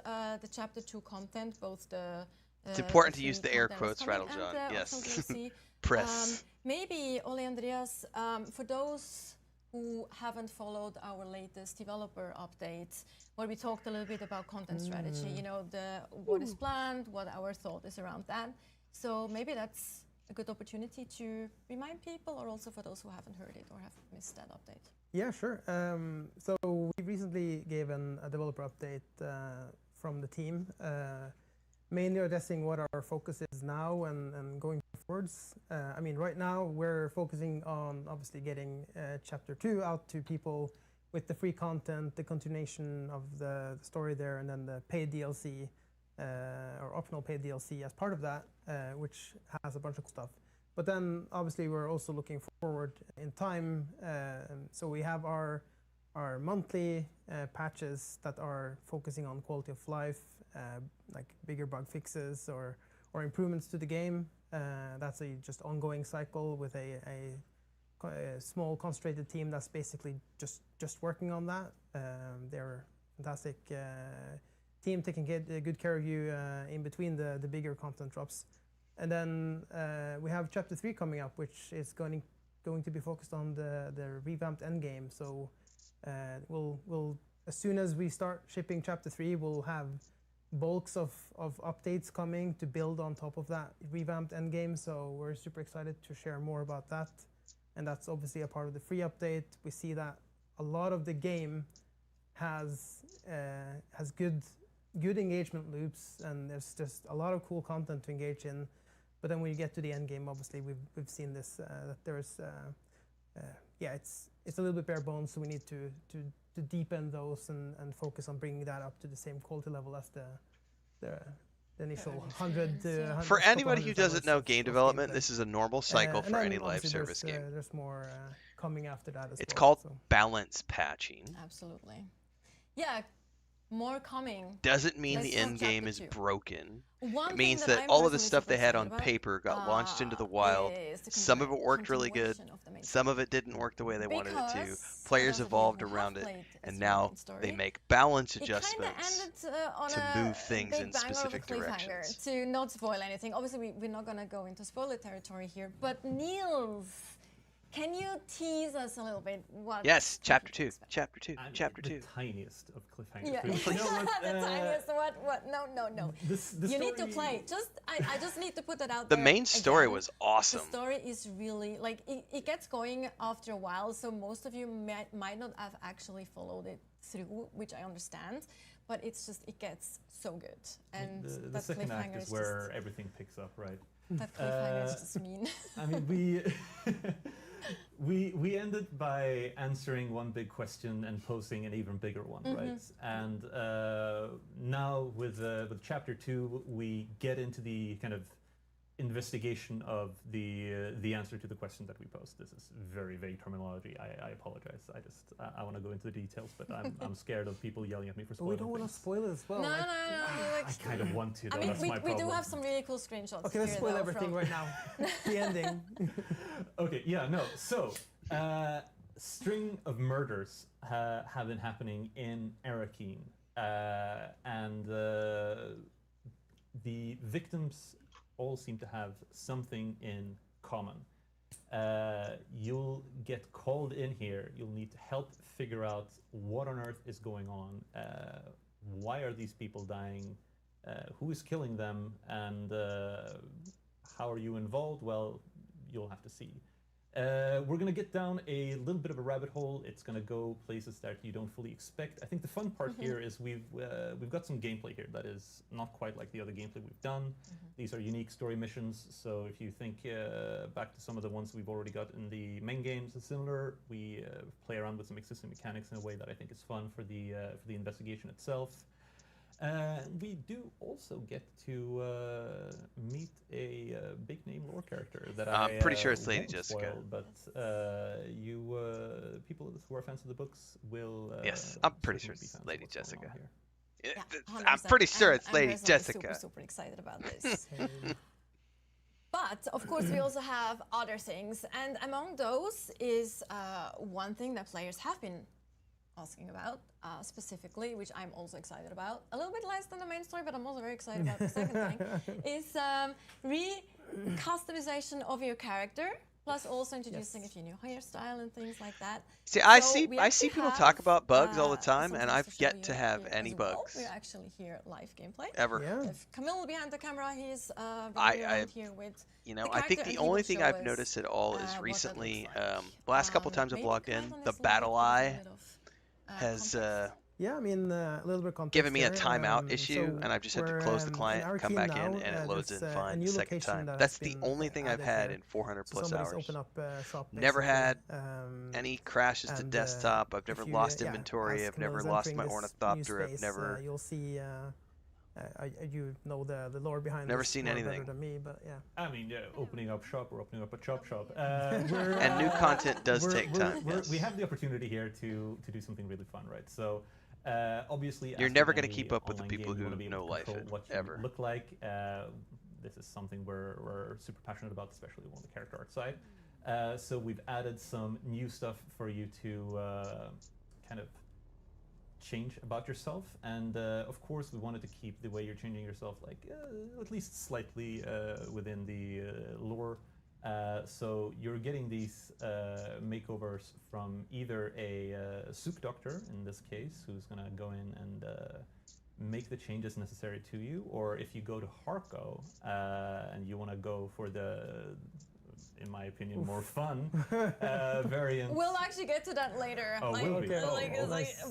the chapter 2 content, both the It's important to free use the air content quotes, that's coming Rattlejohn. and the Yes. optional DLC. Press. Maybe Ole Andreas, for those who haven't followed our latest developer updates, where we talked a little bit about content strategy, you know, what is planned, what our thought is around that. So maybe that's a good opportunity to remind people, or also for those who haven't heard it or have missed that update. Yeah, sure. So we recently gave a developer update from the team, mainly addressing what our focus is now and going forwards. I mean, right now we're focusing on obviously getting Chapter 2 out to people with the free content, the continuation of the story there, and then the paid DLC or optional paid DLC as part of that, which has a bunch of stuff. But then obviously we're also looking forward in time. So we have our monthly patches that are focusing on quality of life, like bigger bug fixes or improvements to the game. That's a just ongoing cycle with a small concentrated team that's basically just working on that. They're a fantastic team taking good care of you in between the bigger content drops. And then we have Chapter 3 coming up, which is going to be focused on the revamped endgame. So we'll as soon as we start shipping Chapter 3, we'll have bulks of updates coming to build on top of that revamped endgame. So we're super excited to share more about that. And that's obviously a part of the free update. We see that a lot of the game has good engagement loops, and there's just a lot of cool content to engage in. But then when you get to the end game, obviously we've seen this that there's it's a little bit bare bones, so we need to deepen those and focus on bringing that up to the same quality level as the initial 100 to 100. For couple anybody who hundred doesn't hours know of game development, gameplay. this is a normal cycle And for then any live obviously service there's, game. There's more coming after that as It's well. called so. balance patching. Absolutely. Yeah, more coming. Doesn't mean Let's the talk end game chapter is 2. broken. One It thing means that that I'm all of the personally stuff super they had excited on about, paper got launched into the wild. is the Some of it worked really good. continuation of the main Some story. of it didn't work the way they wanted it to. Because for Players those of you evolved who have around it, played and the now main story, they make balance it kind of adjustments ended on to a move things big in banger of a specific cliffhanger. directions. To not spoil anything, obviously we're not going to go into spoiler territory here, but Niels, can you tease us a little bit what Yes, we chapter can 2, expect? chapter 2, I'm chapter the 2. tiniest of cliffhangers. Yeah, really. the tiniest. What? No. The You need to story- play. I just need to put that out The there. main story again. was awesome. The story is really like it gets going after a while, so most of you might not have actually followed it through, which I understand. but it gets so good. And The that second act cliffhanger is where everything picks up, right? that cliffhanger is just mean. I mean, we ended by answering one big question and posing an even bigger one, right? And now with chapter 2, we get into the kind of investigation of the answer to the question that we posed. This is very vague terminology. I apologize. I want to go into the details, but I'm scared of people yelling at me for But we spoiling don't want to things. spoil it as well. No. I kind of want to, though. I mean, That's my we do problem. have some really cool screenshots. Okay, let's here, spoil though, everything right now. The ending. Okay, yeah, no. So, string of murders have been happening in Arakeen, and the victims all seem to have something in common. You'll get called in here. You'll need to help figure out what on earth is going on. Why are these people dying? Who is killing them? And how are you involved? Well, you'll have to see. We're going to get down a little bit of a rabbit hole. It's going to go places that you don't fully expect. I think the fun part here is we've got some gameplay here that is not quite like the other gameplay we've done. These are unique story missions, so if you think back to some of the ones we've already got in the main games, it's similar. We play around with some existing mechanics in a way that I think is fun for the investigation itself. We do also get to meet a big name lore character that I'm pretty sure it's Lady won't Jessica. spoil, but you people who are fans of the books will. Yes, I'm pretty sure certainly be it's fans of Lady what's going Jessica. on here. Yeah, I'm pretty sure it's I'm Lady personally Jessica. super excited about this. But of course, we also have other things, and among those is one thing that players have been asking about specifically, which I'm also excited about. A little bit less than the main story, but I'm also very excited about the second thing. Is customization of your character, plus also introducing a few new hairstyle and things like that. See, I So see we I see actually people have, talk about bugs all the time, some and things I've show yet to you have here any as well. bugs We're actually here live gameplay. ever. Yeah. If Camille behind the camera, he's I- running around here with You know, the I think character, the and he will only thing show I've us, noticed at all what is that recently, looks like. the last couple times I've Maybe logged comment in, on the this a little bit, battle give us a eye bit of, has context. Yeah, I mean, a little bit of context given me a here. timeout issue, So and I've just had to we're, close the in client, come Arakeen back in, now, and it loads there's, in a fine new the second location time. that That's has the been, only thing I've added had here. in 400 So plus somebody's hours. opened up a shop. Never basically, had any crashes to and, desktop. I've never if you, lost yeah, inventory. as I've never Camille's lost entering my this new ornithopter. I've space, never you'll see. You know the lore behind Never this seen more anything. better than me, but yeah. I mean, yeah, opening up shop. We're opening up a chop shop. and new content does take time. Yes. We have the opportunity here to do something really fun, right? So, obviously, You're as never with gonna any keep up with the online people game, you who wanna be able know to life control what you ever. look like. This is something we're super passionate about, especially on the character art side. So we've added some new stuff for you to kind of change about yourself, and of course we wanted to keep the way you're changing yourself like at least slightly within the lore. So you're getting these makeovers from either a Sook Doctor, in this case, who's gonna go in and make the changes necessary to you, or if you go to Harko and you want to go for the, in my opinion, more fun variant. We'll actually get to that later. Oh, will we? Oh, nice.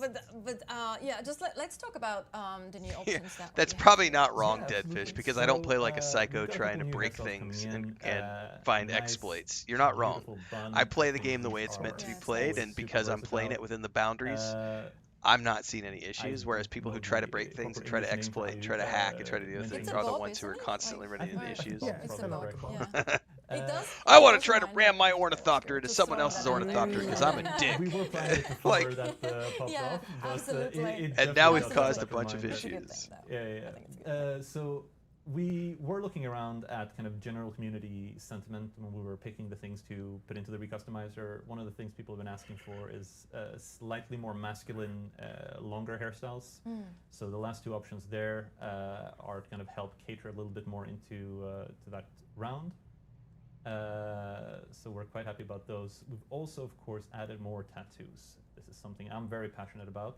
But yeah, just let's talk about the new options that That's we have probably here. not wrong, Yeah, Deadfish, absolutely. because I don't play like a So, psycho we've got a trying to couple new break hairstyles things coming and in, find nice, exploits. You're not wrong. beautiful bun, I play the full game the way beef it's meant to be Yeah, it's played, nice. and because I'm playing it within the boundaries, Uh, I'm not seeing any I issues. Whereas people who don't try to know break the things and proper try to English name for exploit, how and you, try to hack, and try to do the mention things It's are a the bob, ones who are isn't it? constantly Like, running into I think issues. bob Yeah, is it's a a bob, bob. yeah. It does. I it want to does try to remind ram me my of ornithopter into just someone throwing else's that out there. ornithopter because I'm a dick. We were planning to cover Like- that popped Yeah, off, but absolutely. it And now definitely we've does caused come a bunch back of to mind. It's a good issues. thing, though. Yeah. I think it's a good thing. So we were looking around at kind of general community sentiment when we were picking the things to put into the recustomizer. One of the things people have been asking for is slightly more masculine, longer hairstyles. So the last two options there are to kind of help cater a little bit more into to that round. So we're quite happy about those. We've also, of course, added more tattoos. This is something I'm very passionate about.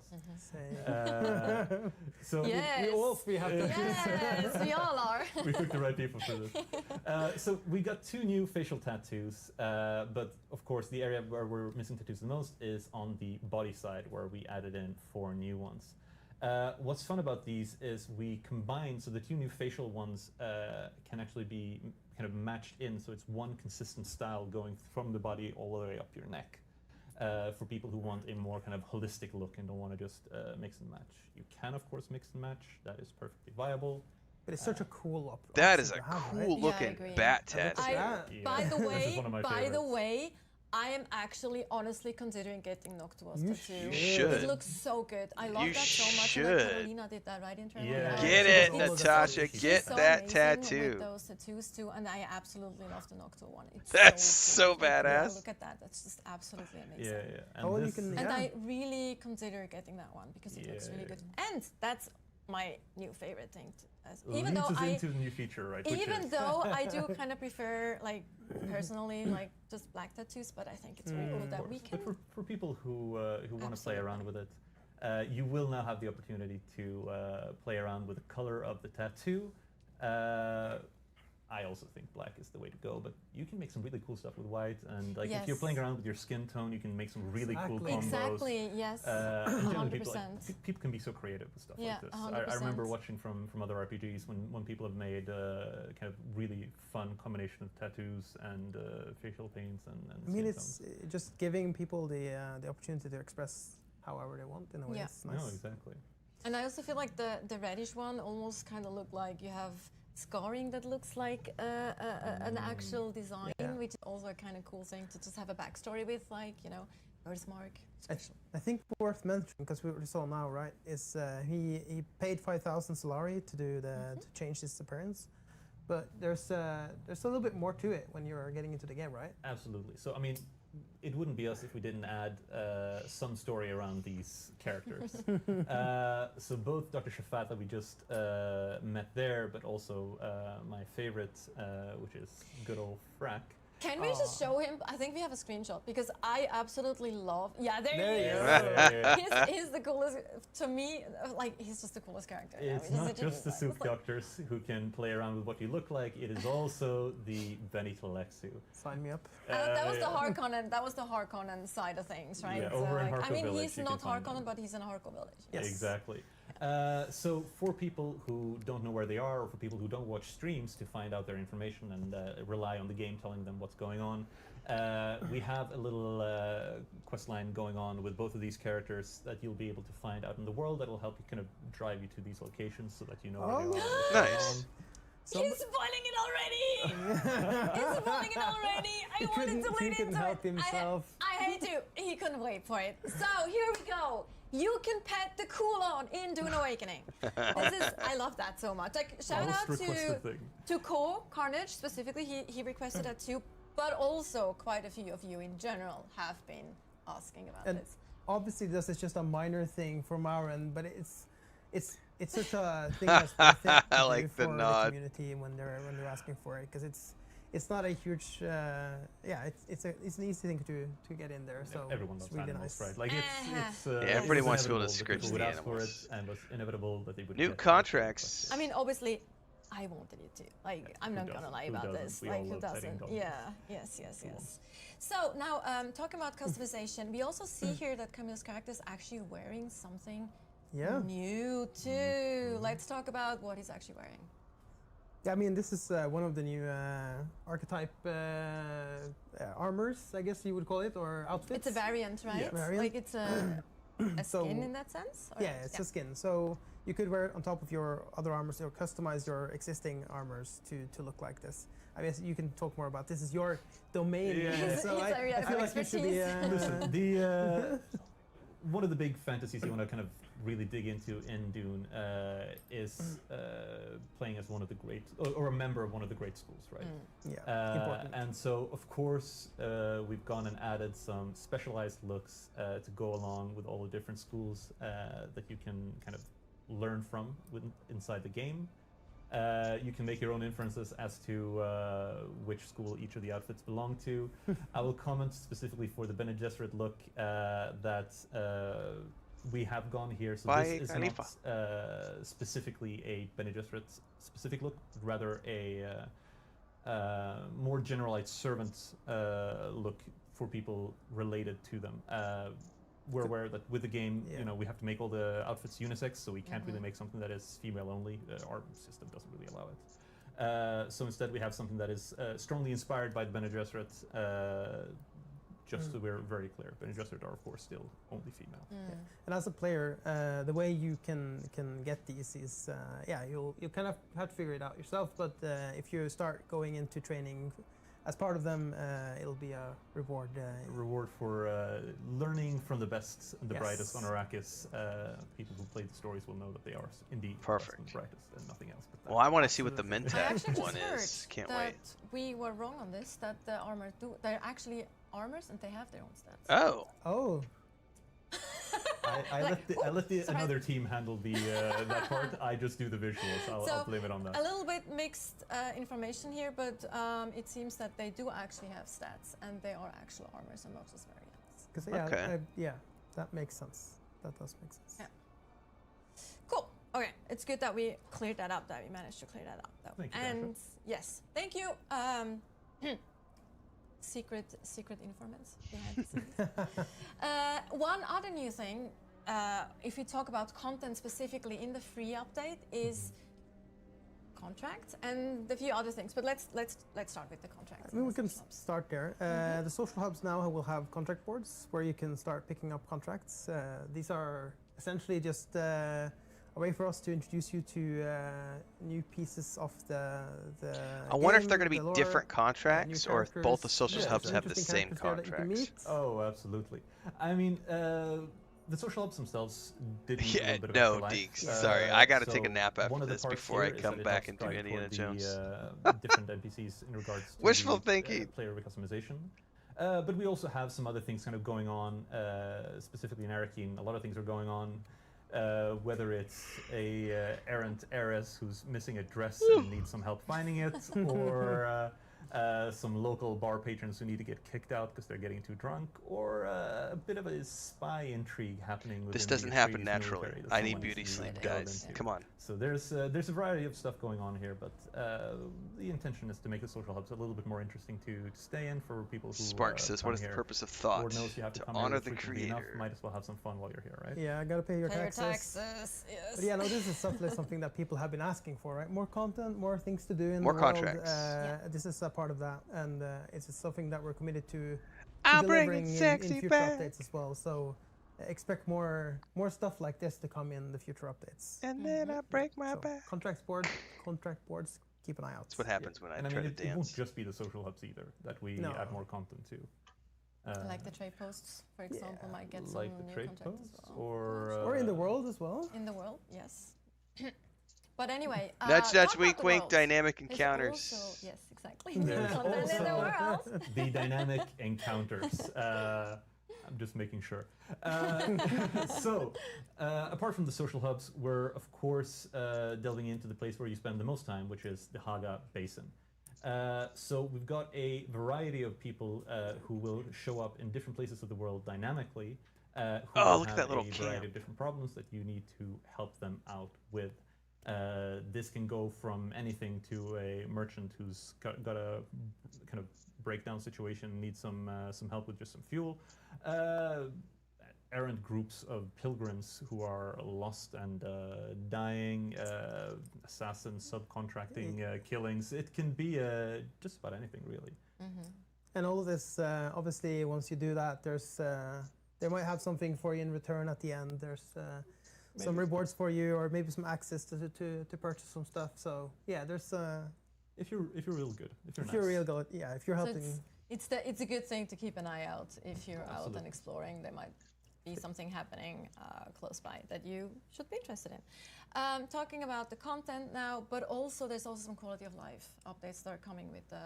So Yes. We have to. Yes, we all are. we picked the right people for this. So we got two new facial tattoos, but of course the area where we're missing tattoos the most is on the body side, where we added in 4 new ones. What's fun about these is we combine, so the two new facial ones can actually be kind of matched in, so it's one consistent style going from the body all the way up your neck. For people who want a more kind of holistic look and don't want to just mix and match. You can, of course, mix and match. That is perfectly viable. But it's such a cool That is option a to have, cool right? looking agree. bat I looked tattoo. at Yeah. By the This is one of my way, favorites. I am actually honestly considering getting Noctua's You tattoo. should. It looks so good. I love You that so much. And should. like Carolina did that right internally. Yeah. I Get was it, thinking Natasha. she's Get so that amazing tattoo. With those tattoos too, and I absolutely love the Noctua one. It's That's so, so cool. Like, yeah, badass. look at that. That's just absolutely amazing. Yeah, yeah. Oh, And you this, can- And Yeah. I really consider getting that one because it looks really Yeah. good. And that's my new favorite thing. Even leads though us I into the new feature, right? which even is- though I do kind of prefer, like, personally, like, just black tattoos, but I think it's really cool Of that course. we can. But for people who want to play around with Absolutely. it, you will now have the opportunity to play around with the color of the tattoo. I also think black is the way to go, but you can make some really cool stuff with white. And like if you're Yes. playing around with your skin tone, you can make some really cool Exactly. combos. Exactly, yes. In general, people, 100%. people can be so creative with stuff Yeah, like this. I remember 100%. watching from other RPGs when people have made kind of really fun combination of tattoos and facial paints and I mean, skin it's tones. just giving people the opportunity to express however they want in a way. Yeah. It's nice. No, exactly. And I also feel like the reddish one almost kind of look like you have scarring that looks like an actual design, Yeah. which is also a kind of cool thing to just have a backstory with, like, you know, birthmark. I think worth mentioning, because we saw now, right, is he paid 5,000 Solari to do to change his appearance, but there's a little bit more to it when you're getting into the game, right? Absolutely. So, I mean, it wouldn't be us if we didn't add some story around these characters. So both Dr. Shafat that we just met there, but also my favorite, which is good old Frack. Can we just show him? I think we have a screenshot because I absolutely love. Yeah, there There he you is. go. He's the coolest. To me, like, he's just the coolest character. Yeah, It's we not did just the that. soup It's like- doctors who can play around with what you look like. It is also the Benitelexu. Sign me up. That was the yeah. Harkonnen. That was the Harkonnen side of things, right? Yeah, over in like, I Harko mean, Village, he's you not can find Harkonnen, them. but he's in a Harko village. Yes. Exactly. So for people who don't know where they are, or for people who don't watch streams to find out their information and rely on the game telling them what's going on, we have a little quest line going on with both of these characters that you'll be able to find out in the world that will help you kind of drive you to these locations so that you know where they are. what's going Nice. Some- He's spoiling it already! He's spoiling it already! I wanted to he lead couldn't into help it. himself. I hate to. He couldn't wait for it. So here we go. You can pet the Kulon in Dune Awakening. I love that so much. Like, shout Most out requested thing. to Ko Carnage specifically. He requested that too, but also quite a few of you in general have been asking about And this. obviously, this is just a minor thing from our end, but it's such a thing that's worth it to I do like the for nod. the community when they're asking for it, because it's not a huge it's an easy thing to get in there. So Everyone it's loves really animals, nice. right? Like it's Yeah, it everybody was wants to be able to inevitable that scratch people would the ask for animals. it, and it was inevitable that they would New get contracts. I mean, obviously, I wanted you to. Like, I'm Who not gonna doesn't? lie Who about doesn't? this. We Like, all who love petting doesn't? dogs. Yeah. Yes. Come on. So now, talking about customization, we also see here that Camille's character is actually wearing something Yeah. new too. Let's talk about what he's actually wearing. Yeah, I mean, this is one of the new archetype armors, I guess you would call it, or outfits. It's a variant, right? Yes. Variant. Like it's a So- skin in that sense. Or- Yeah, it's a skin. So you could wear it on top of your other armors or customize your existing armors to look like this. I guess you can talk more about this. Is your domain. Yeah. His area I of feel like you should be. expertise. Listen, the one of the big fantasies you want to kind of really dig into in Dune is playing as one of the great, or a member of one of the great schools, right? yeah, important. And so, of course, we've gone and added some specialized looks to go along with all the different schools that you can kind of learn from inside the game. You can make your own inferences as to which school each of the outfits belong to. I will comment specifically for the Bene Gesserit look that we have gone here. So By this is Khalifa. not specifically a Bene Gesserit specific look, rather a more generalized servant look for people related to them. we're aware that with the game, Yeah. you know, we have to make all the outfits unisex, so we can't really make something that is female only. Our system doesn't really allow it. So instead, we have something that is strongly inspired by the Bene Gesserit. Just so we're very clear, Bene Gesserit are of course still only female. And as a player, the way you can get these is, you kind of have to figure it out yourself. But if you start going into training as part of them, it'll be a reward. Reward for learning from the best and the Yes. brightest on Arrakis. People who play the stories will know that they are indeed the Perfect. best and brightest and nothing else. But that. Well, I want to see what the Absolutely. I Mentat actually one just heard is. Can't that wait. we were wrong on this, that the armor they're actually armors and they have their own stats. Oh, Oh, I let Sorry. another team handle the that part. I just do the visuals. I'll blame it on that. A little bit mixed information here, but it seems that they do actually have stats and they are actual armors and not just variants. because Okay. that makes sense. That does make sense. Yeah. Cool. Okay, it's good that we cleared that up. That we managed to clear that up, though. Thank you, And yes, thank you. Secret informants behind the scenes. One other new thing, if we talk about content specifically in the free update, is contracts and a few other things. But let's start with the contracts. I mean, and we the can social hubs. start there. The social hubs now will have contract boards where you can start picking up contracts. These are essentially just a way for us to introduce you to new pieces of the I wonder if game, they're going to the be lore, different contracts or if both the characters. social Yeah, hubs some have the interesting same characters there that you can contracts. meet. Oh, absolutely. I mean, the social hubs themselves did need a Yeah, little bit of no, extra life. Deeks. Sorry, I gotta so take a nap after one of the this parts before I here is come that it back helps and do drive Indiana toward Jones. The different NPCs in regards to Wishful the, thinking. player customization. But we also have some other things kind of going on, specifically in Arakeen. A lot of things are going on. Whether it's a errant heiress who's missing a dress and needs some help finding it, or some local bar patrons who need to get kicked out because they're getting too drunk, or a bit of a spy intrigue happening within This the doesn't happen Atreides naturally. military that I need someone beauty needs to sleep, delve guys. into. Come on. So there's a variety of stuff going on here, but the intention is to make the social hubs a little bit more interesting to stay in for people who Spark says, come "What is the here. purpose of thought? Lord knows you have to come honor here the frequently enough. creator." Might as well have some fun while you're here, right? Yeah, I gotta pay your Pay your taxes. taxes, yes. But yeah, no, this is something that people have been asking for, right? More content, more things to do in More the world. contracts. This is a part of that, and it's just something that we're committed to I'll bring delivering it in sexy future back. updates as well. So expect more stuff like this to come in the future updates. And then I break my So back. contract boards, keep an eye out. That's what happens when I And I try mean, to it won't dance. just be the social hubs either that we No. add more content to. Like the trade posts, for example, might get some Like the new trade contracts posts, as well. Or in the world as well. In the world, yes. But anyway, Nudge, talk nudge, about wink, the wink. world. Dynamic There's encounters. also- yes, exactly. There's Content in the also- world. the dynamic encounters. I'm just making sure. So, apart from the social hubs, we're of course delving into the place where you spend the most time, which is the Haga Basin. So we've got a variety of people who will show up in different places of the world dynamically. Who Oh, will look at have that little a variety camp. of different problems that you need to help them out with. This can go from anything to a merchant who's got a kind of breakdown situation, needs some help with just some fuel. Errant groups of pilgrims who are lost and dying, assassins, subcontracting, killings. It can be just about anything, really. And all of this, obviously, once you do that, they might have something for you in return at the end. There's some rewards for you, or maybe some access to purchase some stuff. So yeah, there's If you're real good, if you're if nice. you're real good, yeah, if you're So helping. it's a good thing to keep an eye out if you're out Absolutely. and exploring. There might be something happening close by that you should be interested in. Talking about the content now, but also there's also some quality of life updates that are coming with the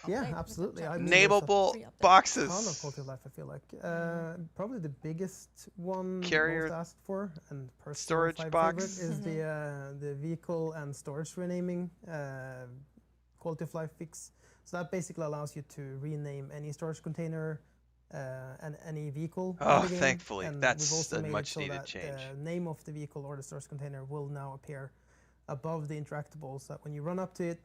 Yeah, update, with the absolutely. I chapter. mean, there's a Nameable free update. ton of boxes. quality of life, I feel like. Probably the biggest one Carrier most asked for and personal storage favorite box. is the vehicle and storage renaming quality of life fix. So that basically allows you to rename any storage container and any vehicle. in Oh, the game. thankfully. And That's we've also a made it much so needed that change. the name of the vehicle or the storage container will now appear above the interactables. That when you run up to it,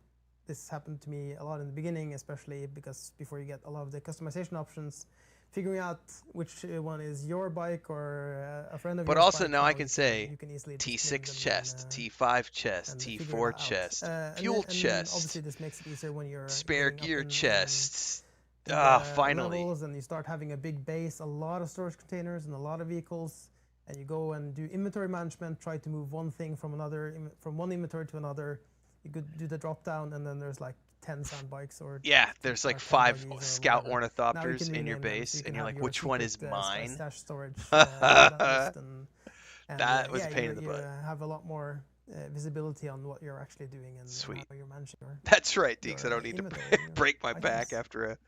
this happened to me a lot in the beginning, especially because before you get a lot of the customization options, figuring out which one is your bike or a friend of But yours. also bike, now I how can say you can easily just name T6 them chest, and, T5 chest, and figure T4 that out. chest, And fuel then chest, obviously this makes it easier when you're spare getting up gear in chests. the Finally. levels, and you start having a big base, a lot of storage containers, and a lot of vehicles. And you go and do inventory management, try to move one thing from from one inventory to another. You could do the drop down, and then there's like 10 sand bikes or Yeah, there's like 10 5 buggies or scout whatever. Now you ornithopters can in your rename them, so base, you and can you're have like, your which one is secret, mine? stash storage on that list, and That was a yeah, pain in the you butt. have a lot more visibility on what you're actually doing and Sweet. how you're managing your That's right, Deeks. I your don't need to inventory, your break my back items. after a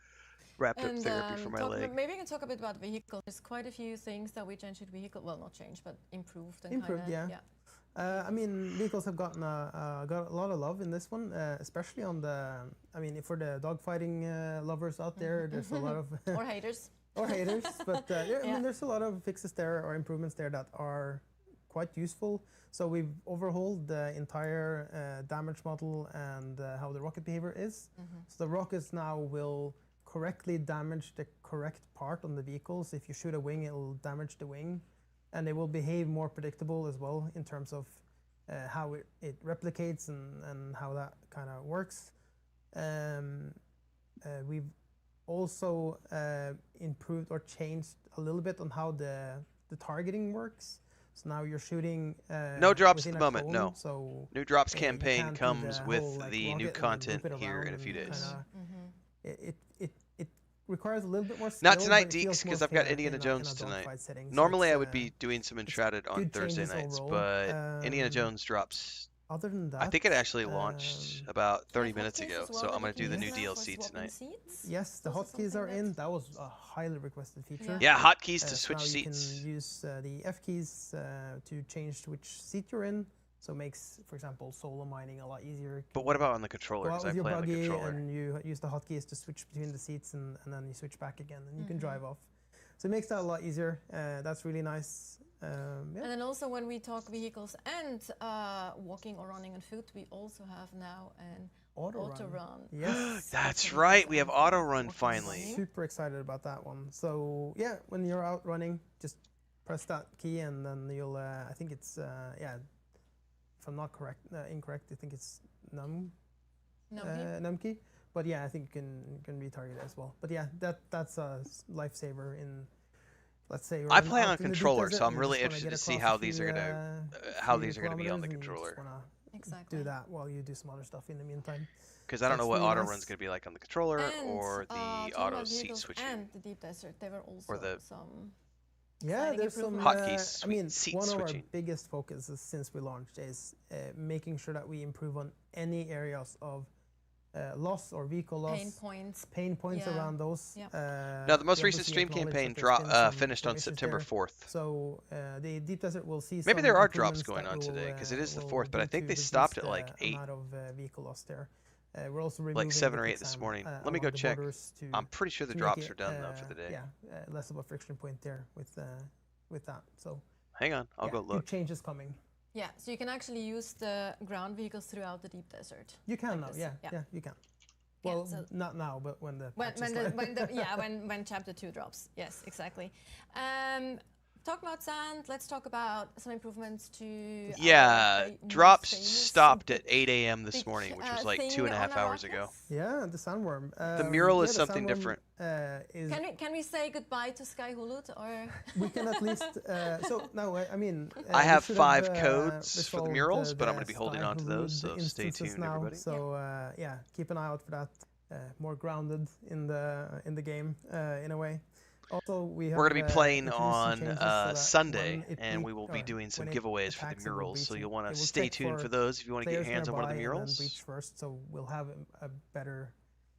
wrapped up And therapy for my leg. maybe we can talk a bit about vehicles. There's quite a few things that we changed with vehicle. Well, not changed, but improved and Improved, kinda, yeah. I mean, vehicles have gotten got a lot of love in this one, especially on the. I mean, for the dogfighting lovers out there, there's a lot of Or haters. or haters, but yeah, I Yeah. mean, there's a lot of fixes there or improvements there that are quite useful. So we've overhauled the entire damage model and how the rocket behavior is. So the rockets now will correctly damage the correct part on the vehicles. If you shoot a wing, it'll damage the wing. And they will behave more predictable as well in terms of how it replicates and how that kind of works. We've also improved or changed a little bit on how the targeting works. So now you're shooting No drops at within the a moment, cone, no. So New drops you campaign can't do comes the with whole, like, the new rocket and then content loop it here around in a few and days. kinda- It requires a little bit more skill. Not tonight, but it feels Deeks, more because I've got fair Indiana in Jones a tonight. dogfight setting. So Normally it's, I would be doing some Uncharted on good Thursday changes nights, overall. but Indiana Jones drops. Other than that, I think it actually launched about 30 minutes Hotkeys ago, as well so that I'm you going to do can the use new now for DLC swapping tonight. seats. yes, the Also hotkeys are something in. that- That was a highly requested feature. Yeah, hotkeys to So switch now seats. you can use the F keys to change which seat you're in. So it makes, for example, solo mining a lot easier. But what about on the controller? Go out Because I with your play on the buggy controller. and you use the hotkeys to switch between the seats, and then you switch back again, and you can Mm-hmm. drive off. So it makes that a lot easier. That's really nice. Yeah. And then also when we talk vehicles and walking or running on foot, we also have now an auto run. Yes. That's right, we have auto run finally. Super excited about that one. So yeah, when you're out running, just press that key, and then you'll. I think it's yeah. If I'm not incorrect, I think it's num key. But yeah, I think you can retarget as well. But yeah, that's a lifesaver in. Let's say I you're play out on in the deep controller, desert so I'm and you really just wanna interested get to see across how a these are few, gonna be on the kilometers, and you controller. just wanna Exactly. do that while you do some other stuff in the meantime. Because I don't know That's what really auto nice. run's going to be like on the controller And, or the talking auto about seat vehicles switching. and the deep desert, there were also the- some. Yeah, Exciting there's some improvements. Hotkeys, I mean, seat one of switching. our biggest focuses since we launched is making sure that we improve on any areas of loss or vehicle loss, Pain points. Yeah. around those. Yeah. Now, the most we recent obviously stream acknowledge campaign that there's been finished some on issues September there. 4th. So the deep desert will see. Maybe some there are drops improvements going that on today, will, 'cause it is the will 4th, but I do think to they reduce stopped at, the like, 8. amount of vehicle loss there. We're also removing Like 7 the or 8 this quicksand, morning. Let me along go the check. borders to I'm pretty sure the to make drops it, are done though for the day. Yeah, less of a friction point there with that. So Hang on, I'll yeah, go look. Big changes coming. Yeah, so you can actually use the ground vehicles throughout the deep desert. You can Like now, this, yeah, yeah. you can. Yeah, Well, so- not now, but when the When, patch when, is the, live. when the yeah when chapter 2 drops. Yes, exactly. Talking about sand, let's talk about some improvements to. Yeah, most drops famous stopped at 8 a.m. this big, morning, which was like thing 2.5 on hours ago. Arrakis. Yeah, the sandworm. The mural is the something sandworm, different. Is Can we say goodbye to Sky Hulud or? we can at least so now I mean I we have should 5 have, codes for the resolved, murals, but I'm going the to be holding Sky on to those, Hulud so stay instances tuned, now. everybody. So yeah, keep an eye out for that. More grounded in the game in a way. Also, we have, We're going to be playing introduced some on changes so that Sunday, when it and beat- we will or be doing some when it giveaways for the attacks and will murals, so breach you'll it, want it to will stay check tuned for for those if you want to get your players hands on one of the nearby and then murals. breach first, so we'll have a better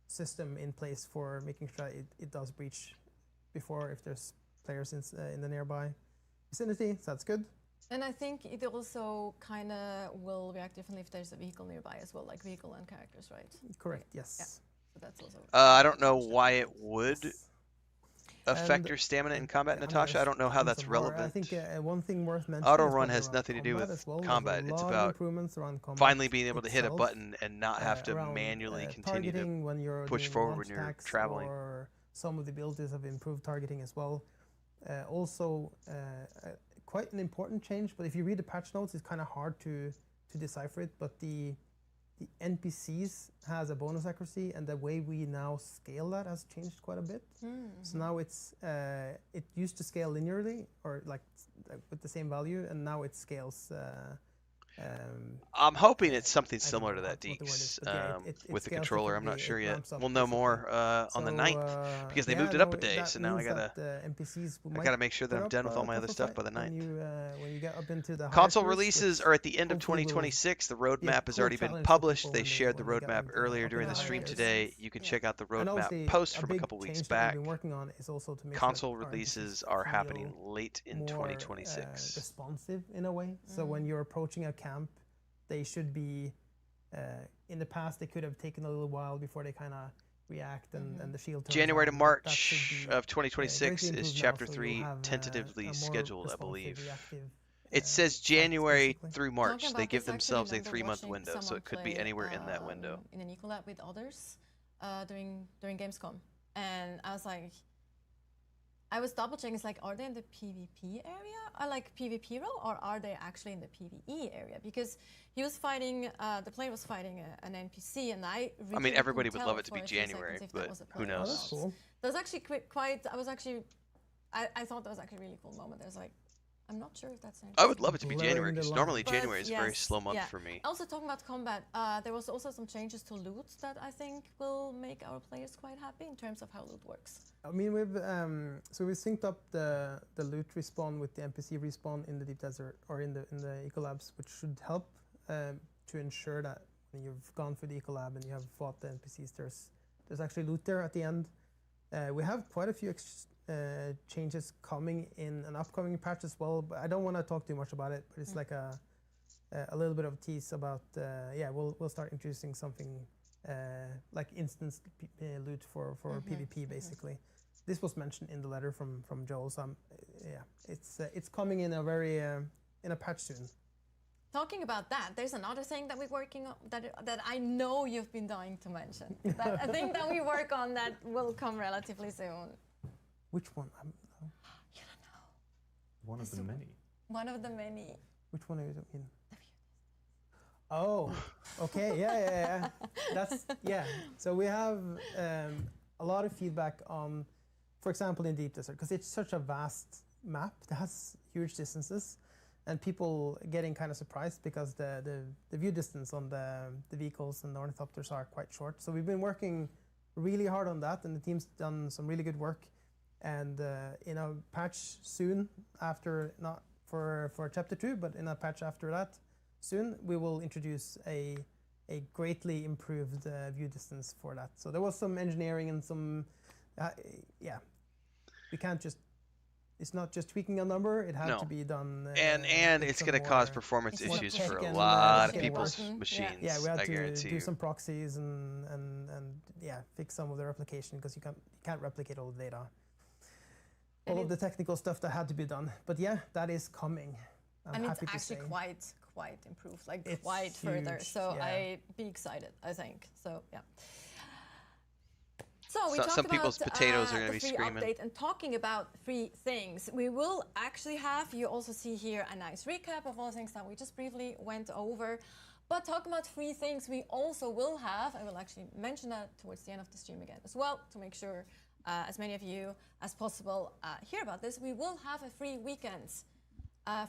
system in place for making sure it does breach before if there's players in the nearby vicinity. So that's good. And I think it also kind of will react differently if there's a vehicle nearby as well, like vehicle and characters, right? Correct. Yes. So that's also. I don't know why it would affect And- your stamina in combat, Yeah, Natasha. I don't know how and that's some more. relevant. I think one thing worth mentioning. Auto is run probably has around nothing to do combat with as well. There's combat. a It's lot of about improvements around combat finally being able to hit a itself, button and not have to around, manually continue to targeting when you're push doing forward launch when you're attacks traveling. or some of the abilities have improved targeting as well. Also, quite an important change, but if you read the patch notes, it's kind of hard to decipher it, but the NPCs has a bonus accuracy, and the way we now scale that has changed quite a bit. So now it's it used to scale linearly or like with the same value, and now it scales. I'm hoping it's something I don't similar to know that, what the word is, Deeks, but yeah, it with the scales controller. I'm differently, not sure it yet. ramps up We'll know basically. more on the 9th because they moved it up a day. That So now I means gotta that, NPCs I might gotta make sure that put I'm up done with all a my other tougher stuff fight by the 9th. when you get up into the higher Console tiers, releases which are at the end of hopefully will 2026. The be a roadmap has cool already been challenge for published. people They shared the when they get roadmap into earlier up during in the the stream higher today. tiers. You can Yeah. check out the And roadmap obviously, post a from a big couple weeks change that back. we've been working on is also to make Console sure that our releases NPCs are feel happening late in more 2026. responsive in a way. So when you're approaching a camp, they should be. In the past, they could have taken a little while before they kind of react and the shield turns January to on. That should March be of 2026 greatly is improved now, Chapter so you'll 3 have tentatively a more scheduled, I responsive, believe. reactive, It says fight, January basically. through Talking March. They about give this, I actually themselves a remember 3-month watching window, so someone it could be play, anywhere in that window. in an Ecolab with others during Gamescom, and I was like, I was double checking. It's like, are they in the PvP area, or like PvP role, or are they actually in the PvE area? Because he was fighting, the player was fighting an NPC, and I really everybody couldn't would love tell it to for be a few January, seconds if that but was a who player or knows? Oh, that's not. cool. That was actually quite. I thought that was actually a really cool moment. I was like, I'm not sure if that's. I would love it to be Blurring January the because line. normally But January is a very yes, slow month yeah. for me. Also talking about combat, there was also some changes to loot that I think will make our players quite happy in terms of how loot works. I mean, we've synced up the loot respawn with the NPC respawn in the Deep Desert or in the Ecolabs, which should help to ensure that when you've gone through the Ecolab and you have fought the NPCs, there's actually loot there at the end. We have quite a few changes coming in an upcoming patch as well, but I don't want to talk too much about it. But it's like a little bit of a tease about we'll start introducing something like instance loot for PvP basically. This was mentioned in the letter from Joel. So it's coming in a very in a patch soon. Talking about that, there's another thing that we're working on that I know you've been dying to mention. A thing that we work on that will come relatively soon. Which one? You don't know. One of the many. One of the many. Which one are you in? Oh, okay, yeah. That's So we have a lot of feedback on, for example, in Deep Desert, because it's such a vast map that has huge distances, and people getting kind of surprised because the view distance on the vehicles and the ornithopters are quite short. So we've been working really hard on that, and the team's done some really good work. And in a patch soon, after not for Chapter 2, but in a patch after that, soon we will introduce a greatly improved view distance for that. So there was some engineering and some, we can't just. It's not just tweaking a number; it had to be done. And it's going to cause performance issues for a lot of people's machines. Yeah, we had I to guarantee do you. some proxies and fix some of the replication because you can't replicate all the data. All of the technical stuff that had to be done. But yeah, that is coming. I'm happy to say. Actually quite improved, like It's quite further. huge, So yeah. I'd be excited, I think. So yeah. So we talked some about people's potatoes are going to be the free screaming. update and talking about free things. We will actually have, you also see here a nice recap of all the things that we just briefly went over. But talking about free things, we also will have, I will actually mention that towards the end of the stream again as well, to make sure as many of you as possible hear about this. We will have a free weekend.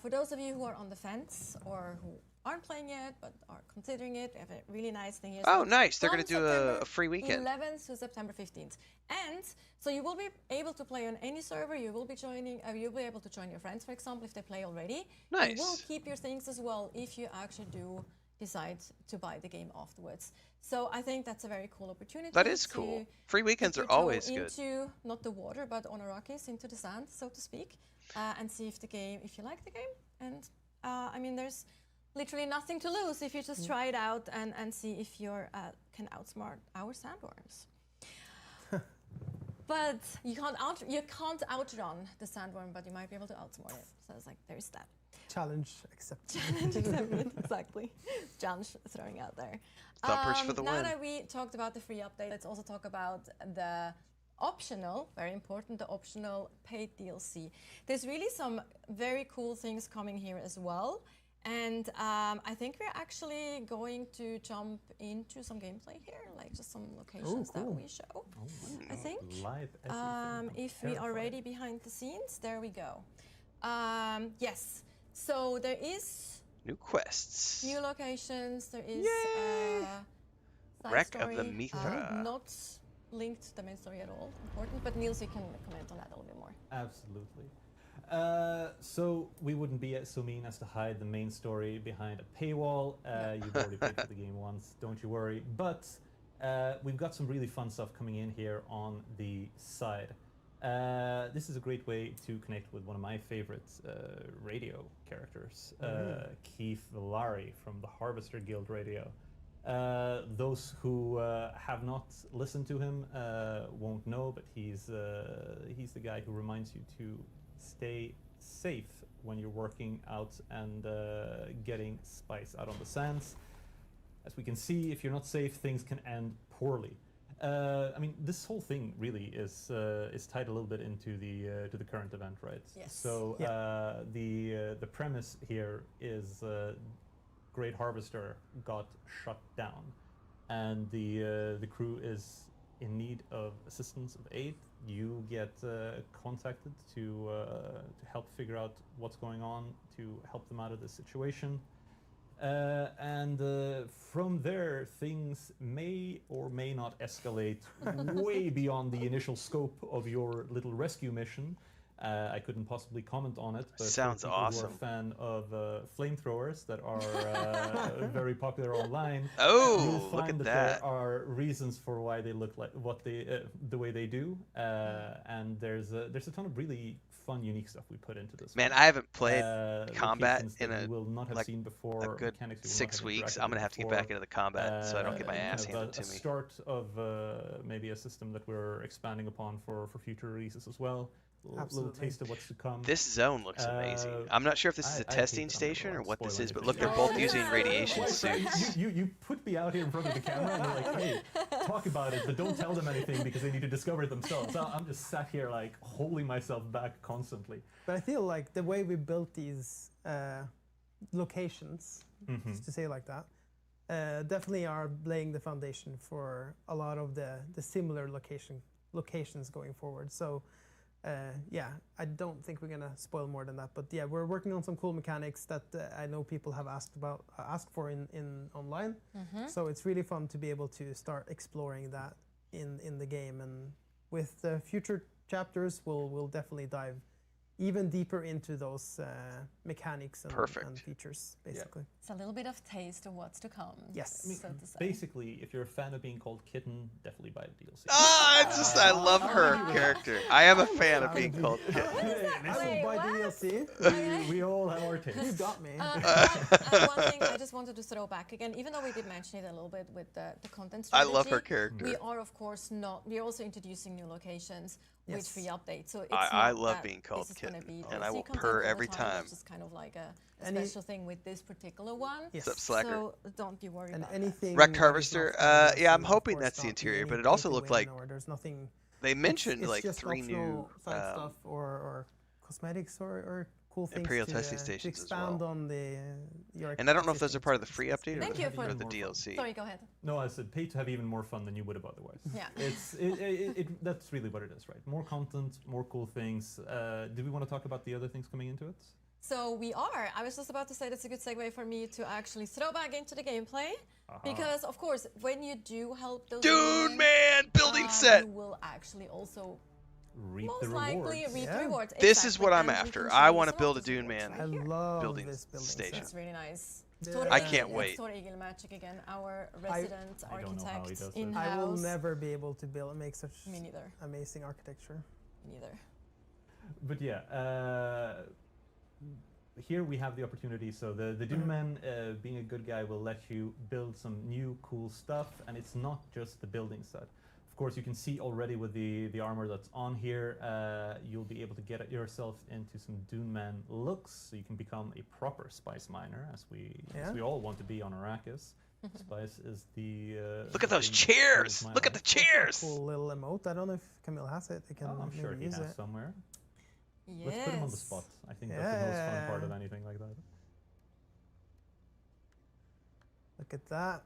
For those of you who are on the fence or who aren't playing yet but are considering it, we have a really nice thing here. Oh, nice. They're going From to do a free weekend. 11th to September 15th. And so you will be able to play on any server. You will be joining, you'll be able to join your friends, for example, if they play already. Nice. You will keep your things as well if you actually do decide to buy the game afterwards. So I think that's a very cool opportunity. That is cool. Free weekends dip are your toe always good. into, not the water, but on a rockies, into the sand, so to speak, and see if you like the game. And I mean, there's literally nothing to lose if you just try it out and see if you can outsmart our sandworms. But you can't outrun the sandworm, but you might be able to outsmart it. So it's like, there's that. Challenge accepted. Challenge accepted, exactly. Challenge throwing out there. Thumpers for the now win. that we talked about the free update, let's also talk about the optional, very important, the optional paid DLC. There's really some very cool things coming here as well. And I think we're actually going to jump into some gameplay here, like just some locations that we show, I think. Live everything. If we are ready behind the scenes, there we go. Yes, so there is New quests. new locations, there is side Wreck story, of the Mithra. not linked to the main story at all, important, but Niels, you can comment on that a little bit more. Absolutely. So we wouldn't be so mean as to hide the main story behind a paywall. You've already played for the game once, don't you worry. But we've got some really fun stuff coming in here on the side. This is a great way to connect with one of my favorite radio characters, Keith Villari from the Harvester Guild Radio. Those who have not listened to him won't know, but he's the guy who reminds you to stay safe when you're working out and getting spice out on the sands. As we can see, if you're not safe, things can end poorly. I mean, this whole thing really is tied a little bit into the current event, right? Yes. So the premise here is Great Harvester got shut down, and the crew is in need of assistance, of aid. You get contacted to help figure out what's going on, to help them out of this situation. And from there, things may or may not escalate way beyond the initial scope of your little rescue mission. I couldn't possibly comment on it, but Sounds for people awesome. who are a fan of flamethrowers that are very popular online, Oh, you'll look find at that that. there are reasons for why they look like what they the way they do, and there's a ton of really fun, unique stuff we put into this. Man, one. I haven't played combat Locations in that a you will not have like seen before, a good mechanics you will not 6 have weeks. interacted I'm gonna with have to get before. back into the combat so I don't get my ass kind of handed to a me. start of maybe a system that we're expanding upon for future releases as well. Little Absolutely. taste of what's to come. This zone looks amazing. I'm not sure if this is a I hate testing that I'm gonna station or like what this spoil is, but anything. look, they're Oh, both using yeah. radiation Wait, suits. you put me out here in front of the camera and you're like, hey, talk about it, but don't tell them anything because they need to discover it themselves. So I'm just sat here like holding myself back constantly. But I feel like the way we built these locations, just to say it like that, definitely are laying the foundation for a lot of the similar locations going forward. So yeah, I don't think we're gonna spoil more than that. But yeah, we're working on some cool mechanics that I know people have asked for in online. So it's really fun to be able to start exploring that in the game. And with the future chapters, we'll definitely dive even deeper into those mechanics and features, basically. It's a little bit of taste of what's to come. Yes. So to say. Basically, if you're a fan of being called Kitten, definitely buy the DLC. Ah, it's just I love her character. I am a fan of being called Kitten. I will buy the what? DLC. We all have our You tastes. got me. And one thing I just wanted to throw back again, even though we did mention it a little bit with the content I strategy. love her character. We are, of course, not. We're also introducing new locations with Yes. free updates. So it's I not lurlove that being called this is gonna Kitten, be and I DLC will content purr all the every time. time. It's just kind of like a Any- special thing with this particular one. Yes. What's up, Slacker? So don't you worry And about anything. Wrecked that is Harvester, not standard yeah, I'm DLC, hoping of course, that's the not interior, any but it also pay to looked win like or there's nothing. they mentioned it's like just 3 new optional side stuff or cosmetics or cool things Imperial to, testing to stations as expand well. on the your And I don't know if those are existing part of the systems. free update or Thank the, you for or the the more fun. DLC. Sorry, go ahead. No, I said pay to have even more fun than you would have otherwise. Yeah. That's really what it is, right? More content, more cool things. Do we want to talk about the other things coming into it? So we are. I was just about to say that's a good segue for me to actually throw back into the gameplay. Because, of course, when you do help those Dune women, Man building set! you will actually also Reap most the likely rewards. reap Yeah. the rewards. This is Exactly, what I'm and we after. can I show you wanna some build of a those Dune rewards Man. I right here. love Building this building station. It's really nice. Yeah. Tor I Egil- can't wait. Tor Egil Magic again, our resident I don't know how he architect does it. in I will house. never be able to make such Me neither. amazing architecture. Me neither. But yeah, here we have the opportunity. So the Dune Man, being a good guy, will let you build some new cool stuff, and it's not just the building set. Of course, you can see already with the armor that's on here, you'll be able to get yourself into some Dune Man looks, so you can become a proper spice miner, as we all want to be on Arrakis. Spice is the. Look at those the chairs! smile. Look at the That's a chairs! cool little emote. I don't know if Camille has it. I can Oh, I'm sure maybe he use has it. somewhere. Yes. Let's put him on the spot. I think that's the most fun part of anything like that. Look at that.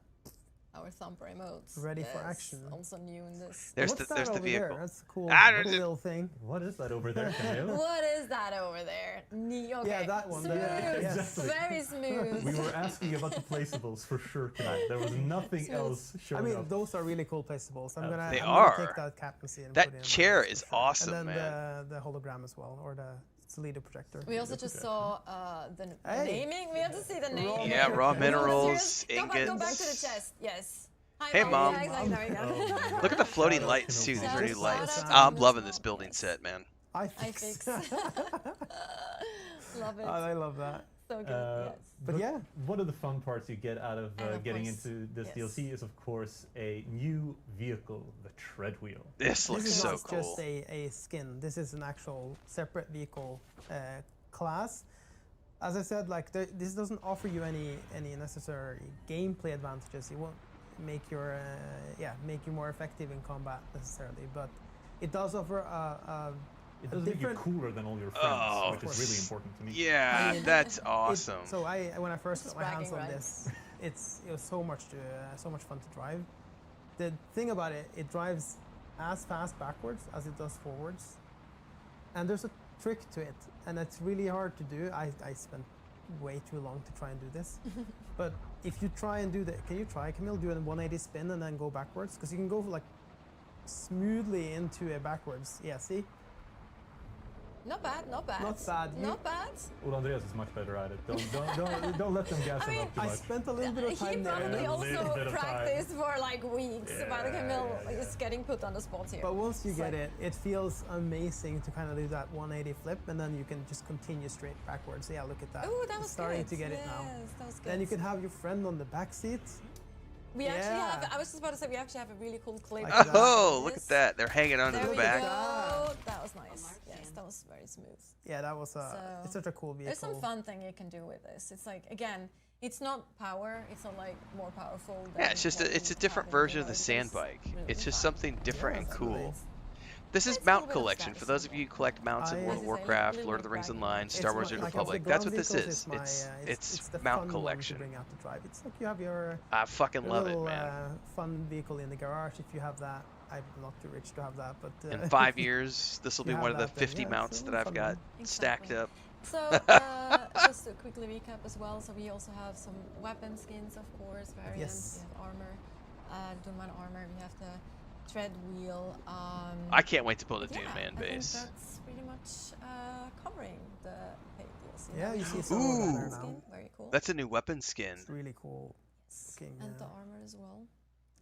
Our thumper emotes. Ready for Yes, action. Also new in this. There's What's the that over vehicle. there? That's a cool, Ah, cool there's it. little thing. What is that over there, Camille? What is that over there? Okay. Yeah, that one Smooth. there. Yes. Exactly. Very smooth. We were asking about the placeables for sure tonight. There was nothing Smooth. else I showing mean, up. those are really cool placeables. I'm gonna, They I'm are. gonna take that captaincy and That put it in my chair base is for sure. awesome, and then man. the hologram as well, or the Solido projector. We also just saw the Hey. naming. We had to see the naming. Yeah, raw Go minerals, back to ingots. the chest. Yes. Hi, Hey, Mom. Yeah, exactly. There we go. Oh, Look at the floating Shout out lights to too. These Noble. are new Shout lights. out to I'm Noble. loving this building set, man. I I fix. fix. Love it. I love that. So good. Yes. But yeah. one of the fun parts you get out of And of getting course, into this yes. DLC is, of course, a new vehicle, the Treadwheel. This looks This is so not cool. just a skin. This is an actual separate vehicle class. As I said, like this doesn't offer you any necessary gameplay advantages. It won't make your make you more effective in combat necessarily, but it does offer It does make you cooler than all your friends, Oh, which is really important to me. Yeah, I mean, that's awesome. When I first got my hands bragging on rights. this, it was so much fun to drive. The thing about it, it drives as fast backwards as it does forwards, and there's a trick to it, and it's really hard to do. I spent way too long to try and do this, but if you try and do that, can you try, Camille, do a 180 spin and then go backwards? Because you can go like smoothly into a backwards. Yeah, see? Not bad. Not bad. Not bad. Not bad. Well, Andreas is much better at it. Don't let them gas I him mean, up too I much. spent a little bit of He time there. probably A little also bit of time. practiced for like weeks, but Camille yeah. is getting put on the spot here. But once you It's get like- it feels amazing to kind of do that 180 flip, and then you can just continue straight backwards. Yeah, look at that. Ooh, that was It's starting good. to get yes, it now. That was good. Then you can have your friend on the back seat. We actually Yeah. have. I was just about to say we actually have a really cool clip. Like of that. Oh, this. look at that. They're hanging onto There the we back. go. That was nice. Yes, that was very smooth. Yeah, that was it's such a cool vehicle. There's some fun thing you can do with this. It's like, again, it's not power. It's not like more powerful. Than Yeah, it's just what it's a we different have in version of the It's sand bike. really It's just fun. something different and it's cool. really- This is It's a mount little bit of collection. For those of you who collect mounts in I- World of This is a Warcraft, little Lord of the bit Rings bragging Online, rights. Star Wars: The like, Republic. the That's ground what this vehicles is. my, It's the mount fun collection. one to bring out to drive. It's like you have your I fucking love it, little man. fun vehicle in the garage. If you have that, I'm not too rich to have that, but In 5 years, this will you be one of have the that, then 50 yeah, it's mounts a that I've fun got one. stacked Exactly. up. So, just to quickly recap as well. So we also have some weapon skins, of course, variants. Yes. We have armor, Dune Man armor. We have the tread wheel. I can't wait to build a yeah, Dune Man I base. think that's pretty much covering the paid DLC. Yeah, Now you we see have some the of that weapon now. skin, very cool. That's a new weapon skin. It's really cool. Yes, looking, and the yeah. armor as well.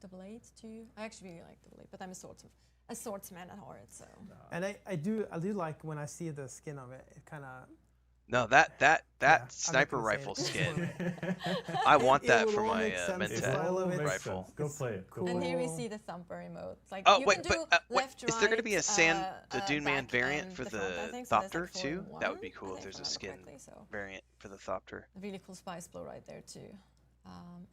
The blade too. I actually really like the blade, but I'm a swordsman at heart, so. And I do like when I see the skin of it. It kind of No, that Yeah, I'm not sniper gonna say rifle it. skin. I want It that will for all my make sense. It The style all of it. makes rifle. sense. Go It's play it. Go cool. play And it. here we see the thumper emote. Like Oh you wait, can do but wait, left, is there going to be a right, the Dune Man back, variant and for the front, I the think, so there's Thopter like 4 too? in That would 1, be cool I if think, there's a if I skin remember correctly, so. variant for the Thopter. A really cool spice blow right there too,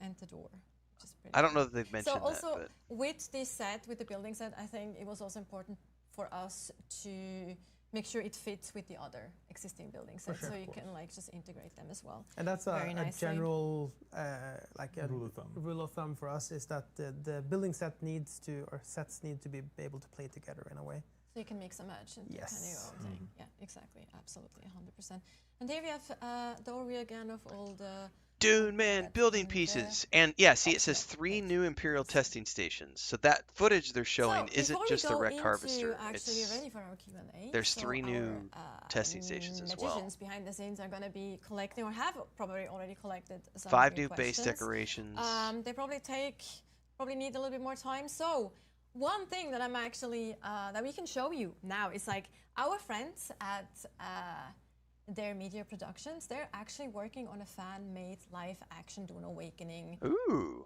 and the door. Which is pretty I don't cool. know that they've mentioned So also that, with this set, with the building set, I think it was also important for us to make sure it fits with the other existing building sets, sure, so of you course. can like just integrate them as well. and that's Very a nicely. general like a Rule of thumb. rule of thumb for us is that the building set sets need to be able to play together in a way. So you can mix and match and do kind of your Yes. own thing. Yeah, exactly, absolutely, 100%. And here we have the overview again of all the. Dune Man That's building in there. pieces, and yeah, see, it says Awesome. 3 new Imperial testing stations. So that footage they're showing So isn't before we just the go wreck into harvester. Actually, It's ready for our Q&A. there's so 3 new our, testing stations as well. magicians behind the scenes are going to be collecting, or have probably already collected some 5 new base questions. decorations. They probably need a little bit more time. So one thing that I'm actually that we can show you now is like our friends at their media productions. They're actually working on a fan-made live-action Dune Awakening Ooh,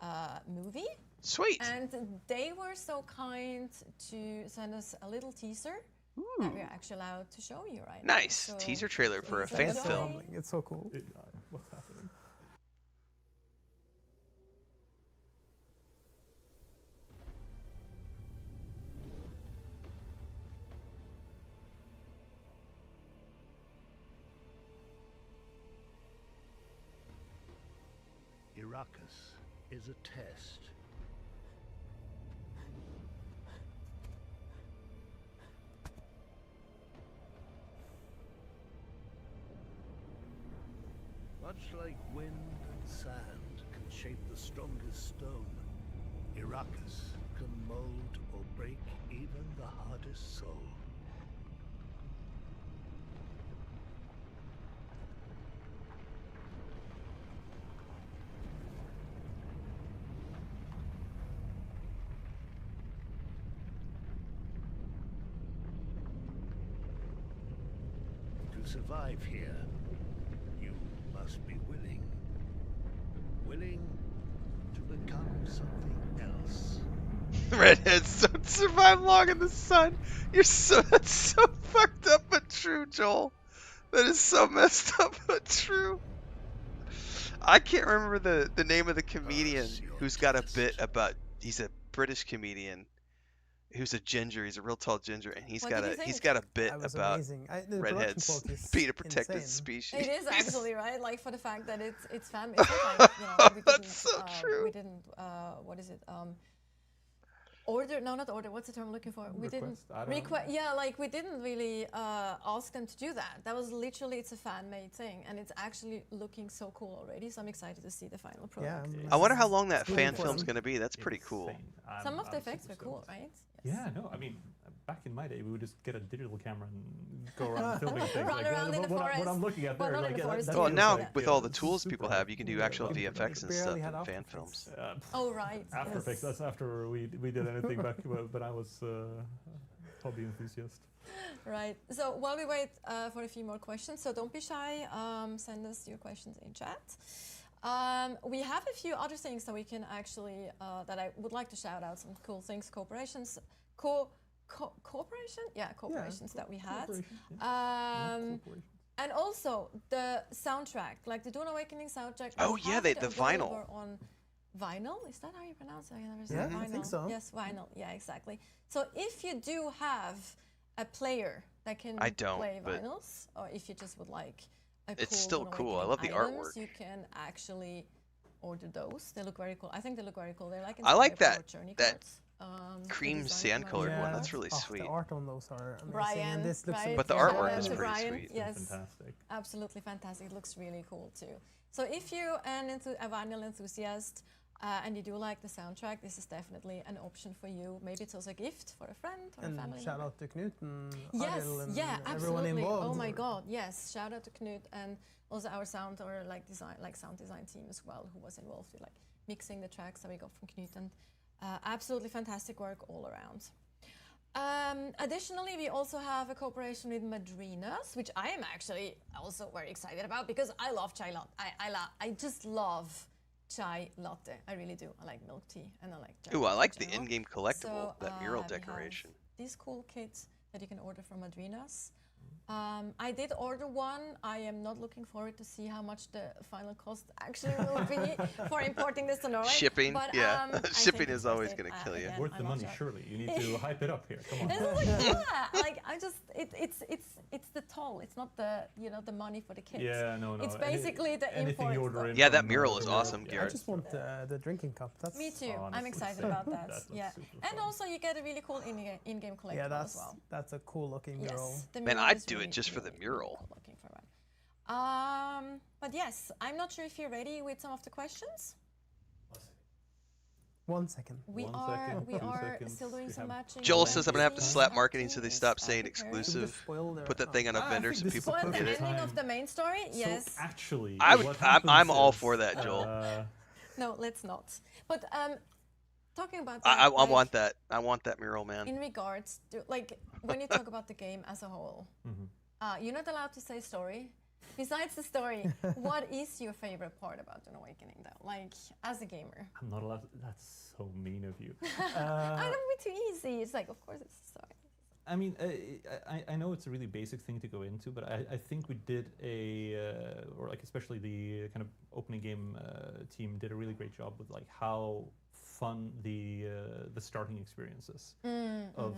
movie, sweet. and they were so kind to send us a little teaser Ooh, that we're actually allowed to show you right now. nice So teaser trailer for a please fan enjoy. film. It's so cool. What's happening? Arrakis is a test. Much like wind and sand can shape the strongest stone, Arrakis can mold or break even the hardest soul. To survive here, you must be willing. Willing to become something else. Redheads don't survive long in the sun. That's so fucked up but true, Joel. That is so messed up but true. I can't remember the name of the comedian who's got a bit about. He's a British comedian who's a ginger. He's a real tall ginger, and he's What got did a he he's think? got a bit That was about amazing. The production redheads quality is being a protected insane. species. It is actually right, like for the fact that it's family. It's not like, you know, we didn't, That's so true. We didn't. What is it? Order? No, not order. What's the term I'm looking for? We didn't Request? I don't know. request. Yeah, like we didn't really ask them to do that. That was literally it's a fan-made thing, and it's actually looking so cool already. So I'm excited to see the final product. I wonder how long that It's fan really film's fun. going to be. That's pretty cool. Insane. Some of the I'm effects super were cool, stoked. right? Yeah, no, I mean, back in my day, we would just get a digital camera and go around filming things. Run like, around in the what I'm forest. looking at Well, there, not in like, the forest, that Well, Yeah, now yeah. with all the tools people have, you can do actual super VFX and stuff barely had in After fan Effects. films. Oh right. After Effects, yes. that's after we did anything back when I was hobby enthusiast. Right. So while we wait for a few more questions, so don't be shy. Send us your questions in chat. We have a few other things that we can actually that I would like to shout out. Some cool things, corporations, cooperation, yeah, corporations that we had. Corporation, yeah. Not corporation. And also the soundtrack, like the Dune Awakening soundtrack. Oh, we yeah, have the it vinyl. available on vinyl. Is that how you pronounce it? I never said Yeah, vinyl. I think so. Yes, vinyl. Yeah, exactly. So if you do have a player that can I don't, play but- vinyls, or if you just would like a It's cool still Dune cool. I Awakening love the items, artwork. you can actually order those. They look very cool. I think they look very cool. They're like I like inspired by that- Journey that cards. The cream design sand from colored our one. website. That's really sweet. The art on those are amazing. Brian, and this looks right? But the Shout artwork out is to pretty Brian. sweet. Yes, Fantastic. absolutely fantastic. It looks really cool too. So if you are a vinyl enthusiast and you do like the soundtrack, this is definitely an option for you. Maybe it's also a gift for a friend or And a family shout member. out to Knut and Yes, Ariel and yeah, everyone absolutely. involved. Oh my God, yes. Shout out to Knut and also our sound or sound design team as well, who was involved with like mixing the tracks that we got from Knut, and absolutely fantastic work all around. Additionally, we also have a cooperation with Madrinas, which I am actually also very excited about because I love chai latte. I just love chai latte. I really do. I like milk tea and I like chai Ooh, I latte like in the general. in-game collectible, So, that mural we have decoration. these cool kits that you can order from Madrinas. I did order one. I am not looking forward to see how much the final cost actually will be for importing this to Norway. Shipping, but, yeah. I think Shipping it's is worth always it. gonna kill you. Again, Worth the I'm not money, sure. surely. You need to hype it up here. Come on. It's like, yeah, like I just it's the toll. It's not the the money for the kids. Yeah, no. It's basically the anything you import order in Yeah, that from, mural is Europe, awesome, yeah. I Garrett. just want the drinking cup. That's Me too. I'm Honestly, excited same. about that. That looks Yeah, super and fun. also you get a really cool in-game collectible yeah, as well. that's a cool looking mural. Yes, the Man, mural I'd is do it really, just for the really, mural. Really cool looking for one. But yes, I'm not sure if you're ready with some of the questions. 1 second. We One are second, we 2 are seconds. still doing We some have matching. Joel and says I'm gonna have to things. slap marketing so they Acting stop is saying prepared. exclusive. Spoil their- Put that thing on a I vendor think so this people is Spoil can the get it. ending of the main story. So Yes. actually, I would- what I'm happens all is, for that, Joel. No, let's not. But talking about I that, like, want that. I want that mural, man. in regards to like when you talk about the game as a whole, you're not allowed to say story. Besides the story, what is your favorite part about Dune Awakening, though? Like as a gamer, I'm not allowed. That's so mean of you. I don't be too easy. It's like, of course, it's a story. I mean, I know it's a really basic thing to go into, but I think we did or like especially the kind of opening game team did a really great job with like how fun the starting experiences of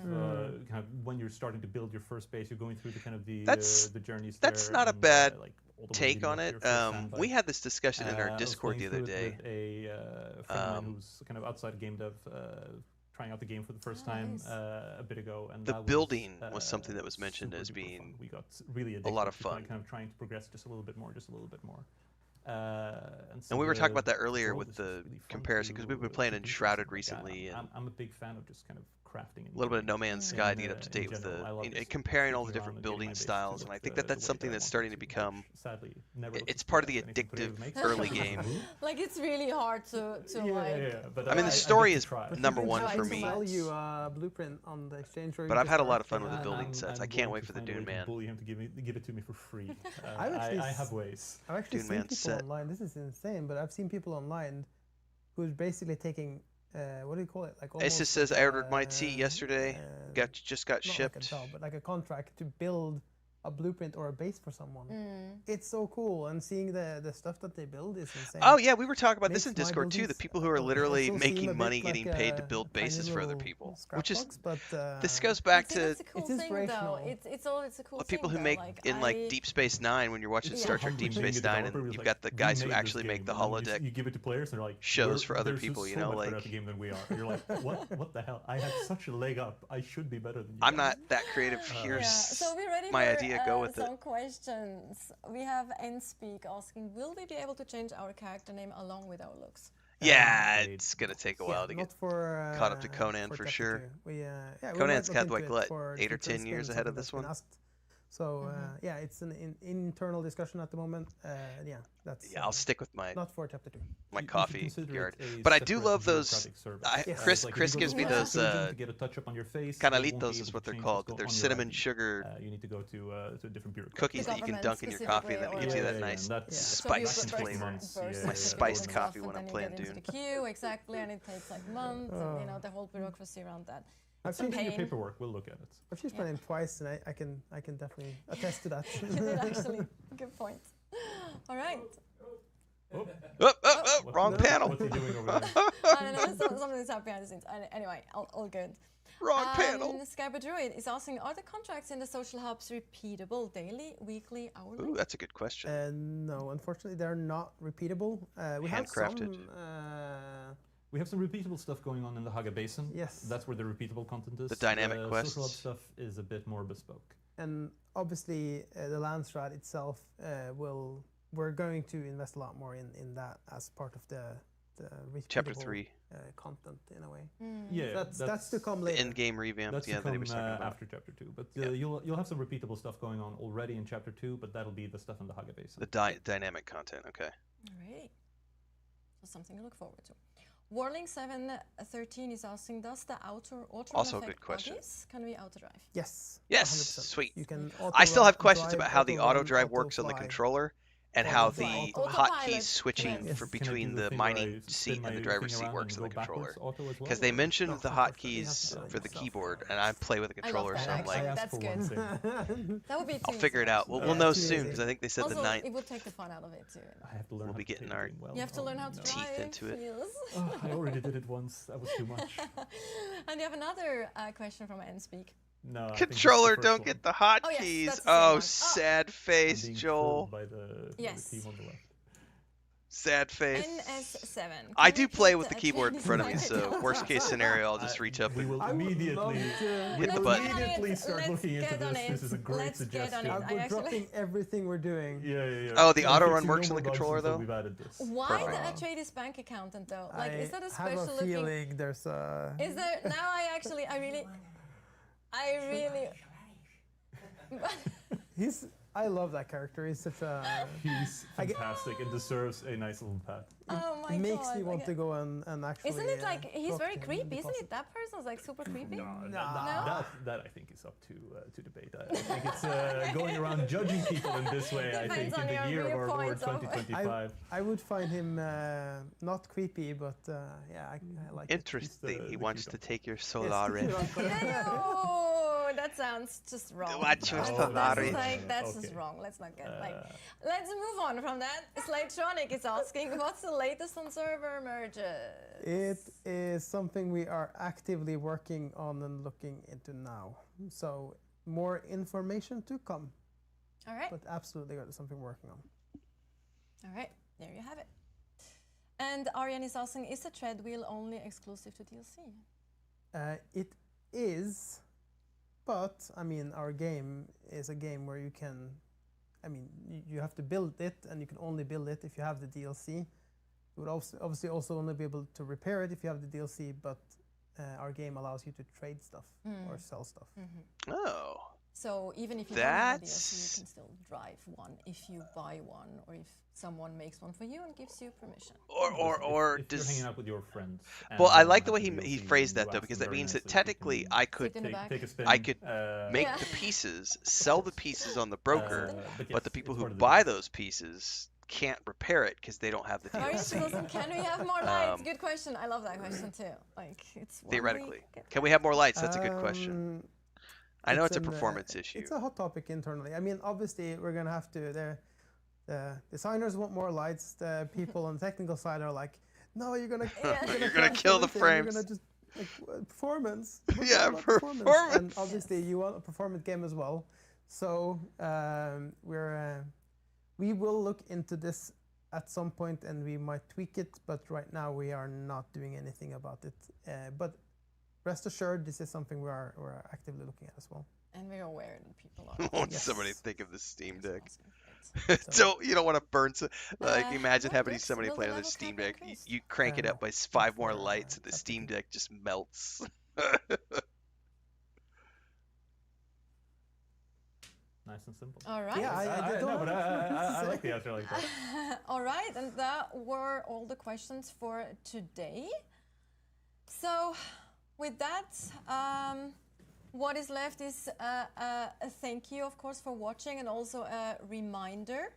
kind of when you're starting to build your first base, you're going through the kind of the journeys That's there, not a and, bad like all the way take leading on up to it. your first sandbite. We had this discussion in our I was Discord the playing other through it day. with a friend of mine who's kind of outside game dev, trying out the game for the first time Nice. A bit ago, and The that building was something that was super mentioned as duper being fun. We got really a addicted lot of to fun. kind of trying to progress just a little bit more. And we were talking about that earlier with the comparison, because we've been playing Enshrouded recently, and I'm a big fan of just kind of crafting a little bit of No Man's Sky to get up to date with comparing all the different building styles, and I think that that's something that's starting to become. Sadly, never. It's part of the addictive early game. Like it's really hard to But I mean, the story is number We've one been for trying to me. sell you a blueprint on the exchange. But I've had a lot of fun with the building sets. I can't wait for the Dune Man. Bully him to give it to me for free. I have ways. I've actually Dune seen Man people set. online. This is insane, but I've seen people online who's basically taking what do you call it? Like It just says I ordered my tea yesterday. Just got not shipped. like a job, but like a contract to build a blueprint or a base for someone. It's so cool, and seeing the stuff that they build is insane. Oh yeah, we were talking about this in Makes my Discord too. The buildings people who are literally also seem a making bit money like getting paid to a build tiny bases for other little people, scrap which is box, but this goes back to That's a cool it's thing, though. inspirational. It's a cool people thing, who though. make like, in like Deep Space Nine when you're watching Star Trek Deep Being a Space Nine, developer and was you've like, got the "We guys who made actually this make the game," and holodeck you give it to players, and they're like, shows for other "They're people, so you know, much better like- at the game than we are." And you're like, what the hell? I have such a leg up. I should be better than you. I'm guys." not that creative. Here's Yeah, so we're ready my for idea. Go with some it. questions. We have Nspeak asking, will we be able to change our character name along with our looks? Yeah, They- it's gonna take a while to not get. for caught up to Conan for chapter sure. 2. We Conan's might had, look like, into it what, for 8 or different 10 years skins, ahead of something this that's been one? asked. So yeah, it's an internal discussion at the moment. Yeah, that's Yeah, I'll stick with my not for chapter 2. my You should coffee consider it yard. a But I do separate love those. bureaucratic service. Yes. Chris Like, if Chris you go gives to me the those surgeon to get a touch-up on your face, they won't be canalitos able is to what they're change called. what's They're on your cinnamon ID. sugar You need to go to a different bureaucratic. cookies The that you can government dunk in your coffee, and then it gives you that specifically, nice and that's So you spiced press flavor. first My certificate spiced and coffee stuff, when and I'm then playing you get into Dune. the queue, exactly, and it takes like months, and you know the whole bureaucracy around that. I've Some seen Send me your pain. paperwork. We'll look at it. I've used my name twice, and I can definitely attest to that. Actually, good point. All right. Oh, What- wrong panel. What's he doing over there? I don't know, something's happening behind the scenes. Anyway, all good. Wrong panel. Skyper Druid is asking, are the contracts in the social hubs repeatable daily, weekly, hourly? Ooh, that's a good question. No, unfortunately, they're not repeatable. We have Handcrafted. some. We have some repeatable stuff going on in the Haga Basin. Yes. That's where the repeatable content is. The dynamic Social hub quests. stuff is a bit more bespoke. And obviously, the land strat itself we're going to invest a lot more in that as part of the Chapter repeatable, 3, content in a way. Yeah, That's to come the later. in-game revamp. That's Yeah, to that he come was talking about. after Chapter 2. But Yeah. you'll have some repeatable stuff going on already in Chapter 2, but that'll be the stuff in the Haga Basin. The dynamic content. Okay. Alright. So something to look forward to. Warling713 is asking, does the auto Also a affect good question. buggies? Can we auto drive? Yes. Yes, 100%. sweet. You can I still have questions auto-drive, about how the auto auto-run, drive works on the auto-fly. controller, and how the Autopilot. hotkeys switching Yes. for Can I between Can I do the thing where mining I seat spin and my the thing driver's seat around works and on the go backwards controller. auto as well, Because they or- mentioned No, the unfortunately, you have hotkeys to do it for the yourself. keyboard, and I play with a controller, that, so I'm actually. like, I That's asked for good. one thing. That would be I'll too figure it easy, out. We'll actually. know too soon, easy. because I think they said Also, the 9th. it would take the fun out of it too. I have to learn We'll how be to play getting the our game well. You have to learn how to no. teeth drive. into it. Yes. Oh, I already did it once. That was too much. And you have another question from Nspeak. No, I think it's the Controller, first don't one. get the Oh, yes, hotkeys. that's the same Oh, one. Oh. sad I'm face, being Joel. trolled by the Yes. team on the left. Sad face. NS7. I Can do we play keep with the a keyboard in Chinese front of me, bank so account? worst case scenario, I'll just reach up We and will I would immediately, love to- Hit we the will button. immediately start Let's looking into get on this. This it. is a great Let's get on suggestion. it. We're actually- dropping everything we're doing. Yeah. Oh, the We're auto run fixing works no on the more bugs controller, until though? We've added this. Why the Perfect. Atreides bank accountant though? Like, I is that a have special a looking? feeling there's a. Is there now? I really. I love that character. He's such a. He's I get- fantastic and deserves a nice little pat. Oh my It makes god! me want okay. to go and actually. Isn't it like he's talk very to him creepy? and Isn't gossip. it? That person's like super creepy. That I think is up to debate. I think it's going around judging people in this way. I think Depends in on the your year of our Lord viewpoints of- 2025. I would find him not creepy, but yeah, I like it. interesting. the He wants cute to uncle. take your Yes, Solare. No, that sounds just wrong. What was No, the no, That's no, lottery? just like no. that's just Okay. wrong. Let's not get like. Let's move on from that. Slatronic is asking, what's the latest on server merges? It is something we are actively working on and looking into now. So more information to come, All right. but absolutely something we're working on. All right. There you have it. And Aryan is asking, is the treadwheel only exclusive to DLC? It is, but I mean, our game is a game where you can, I mean, you have to build it, and you can only build it if you have the DLC. You would also, obviously also only be able to repair it if you have the DLC, but our game allows you to trade stuff or sell stuff. Oh. So even if you don't have a DLC, you That's- can still drive one if you buy one, or if someone makes one for you and gives you permission. Or if does you're hanging out with your friends. and well, they I don't like the have way the he DLC, phrased you that though, ask because them that very means that nicely if you technically can I could Sit in the back. take a spin. I could make Yeah. the pieces, sell the pieces on the broker, but but the yes, people it's who part of the buy deal. those pieces can't repair it because they don't have the Aryan DLC. is asking, can we have more lights? Um, Good question. I love that question too. Like it's one Theoretically, week. can we have more lights? That's a good question. I know it's a an, performance issue. It's a hot topic internally. I mean, obviously, we're gonna have to. The designers want more lights. The people on the technical side are like, no, you're gonna You're gonna crash kill the everything. frames. You're gonna just like performance. What Yeah, about performance. And obviously, you want a performance game as well. So we will look into this at some point, and we might tweak it. But right now, we are not doing anything about it. But rest assured, this is something we're actively looking at as well. And we're aware that people are. Won't Yes. somebody think of the Steam That's Deck? awesome. Great. You don't want to burn. Like imagine what having goods somebody will the playing on the level Steam cap Deck. increase? You crank it up No, by 5 not more for, lights, and the Captain Steam King. Deck just melts. Nice and simple. All right. Yeah, I don't no, but have I to like the say. answer like that. All right, and that were all the questions for today. So, with that, what is left is a thank you, of course, for watching, and also a reminder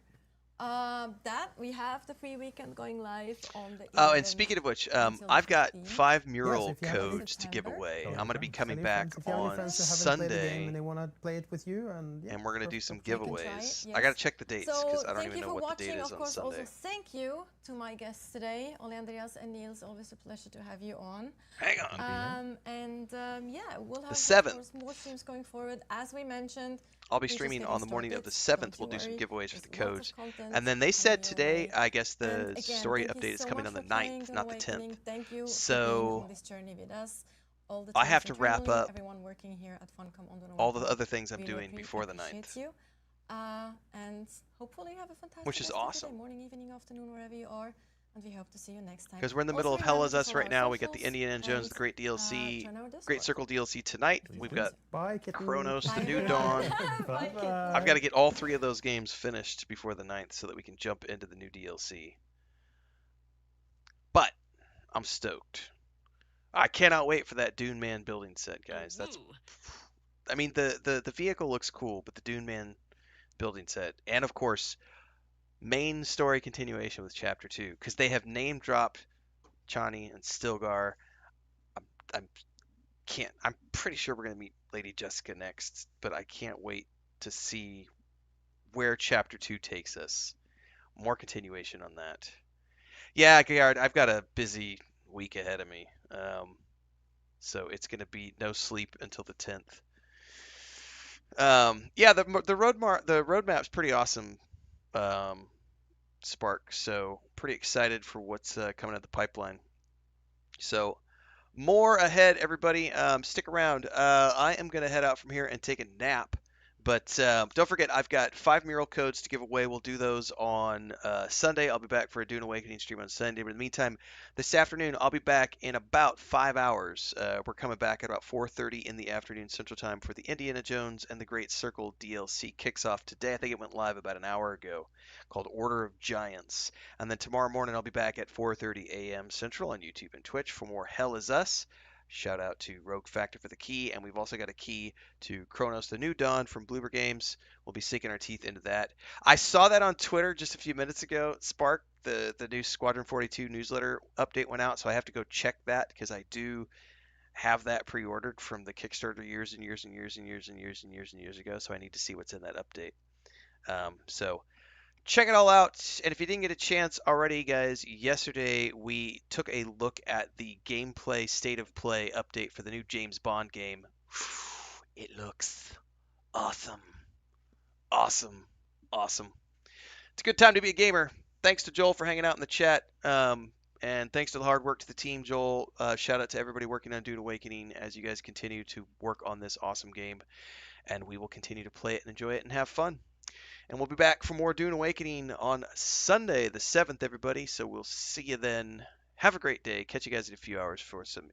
that we have the free weekend going live on the. Oh, and 11th speaking of which, until I've got 15th. 5 mural if you have any codes to give September. away. Tell I'm your going to be friends. coming Tell your back friends. If you have any on friends who haven't played the game Sunday, and they want to play it with you, and yeah, and we're going to do some They can try it, giveaways. yes. I got to check the dates because So I don't thank even you know for what the date watching. is Of on course, Sunday. also thank you to my guests today, Ole Andreas and Niels. Always a pleasure to have you on. Hang on. Yeah, we'll have The of 7th. course, more streams going forward. As we mentioned, I'll be we're just streaming getting on the morning of the started. 7th. We'll Don't do some you giveaways for worry. the There's lots codes. of content And then they said coming your today, way. I guess the And again, story thank you update is so coming much on the for playing 9th, Dune not the Awakening. 10th. Thank you for being So on this journey with us all the I time have to wrap internally, up everyone working here at Funcom on the all the other things I'm really doing before the 9th. appreciate you. And hopefully you have a fantastic Which is rest of your awesome. day, morning, evening, afternoon, wherever you are. And we hope to see you next time. Because we're in the middle Also of Hell remember Is to Us follow right our now. We got the socials Indiana Jones, and, the Great DLC, join our Great Discord. Circle DLC tonight. Please We've do. got bye, kitten. Chronos, the Bye, New everyone. Dawn. Bye, kitten. I've got to get all 3 of those games finished before the 9th so that we can jump into the new DLC. But I'm stoked. I cannot wait for that Dune Man building set, guys. That's, I mean, the vehicle looks cool, but the Dune Man building set, and of course, main story continuation with Chapter 2, because they have name dropped Chani and Stilgar. I'm pretty sure we're gonna meet Lady Jessica next, but I can't wait to see where Chapter 2 takes us. More continuation on that. Yeah, Gayard, I've got a busy week ahead of me. So it's going to be no sleep until the 10th. Yeah, the roadmap's pretty awesome, Spark. So pretty excited for what's coming out the pipeline. So more ahead, everybody. Stick around. I am going to head out from here and take a nap. But don't forget, I've got 5 mural codes to give away. We'll do those on Sunday. I'll be back for a Dune Awakening stream on Sunday. But in the meantime, this afternoon, I'll be back in about 5 hours. We're coming back at about 4:30 in the afternoon Central Time for the Indiana Jones and the Great Circle DLC kicks off today. I think it went live about an hour ago, called Order of Giants. And then tomorrow morning, I'll be back at 4:30 a.m. Central on YouTube and Twitch for more Hell Is Us. Shout out to Rogue Factor for the key, and we've also got a key to Chronos the New Dawn from Bloober Games. We'll be sinking our teeth into that. I saw that on Twitter just a few minutes ago. Spark, the new Squadron 42 newsletter update went out, so I have to go check that because I do have that pre-ordered from the Kickstarter years and years and years and years and years and years and years ago, so I need to see what's in that update. So check it all out. And if you didn't get a chance already, guys, yesterday we took a look at the gameplay state of play update for the new James Bond game. It looks awesome. Awesome. Awesome. It's a good time to be a gamer. Thanks to Joel for hanging out in the chat. And thanks to the hard work to the team, Joel. Shout out to everybody working on Dune Awakening as you guys continue to work on this awesome game. And we will continue to play it and enjoy it and have fun. And we'll be back for more Dune Awakening on Sunday, the 7th, everybody. So we'll see you then. Have a great day. Catch you guys in a few hours for some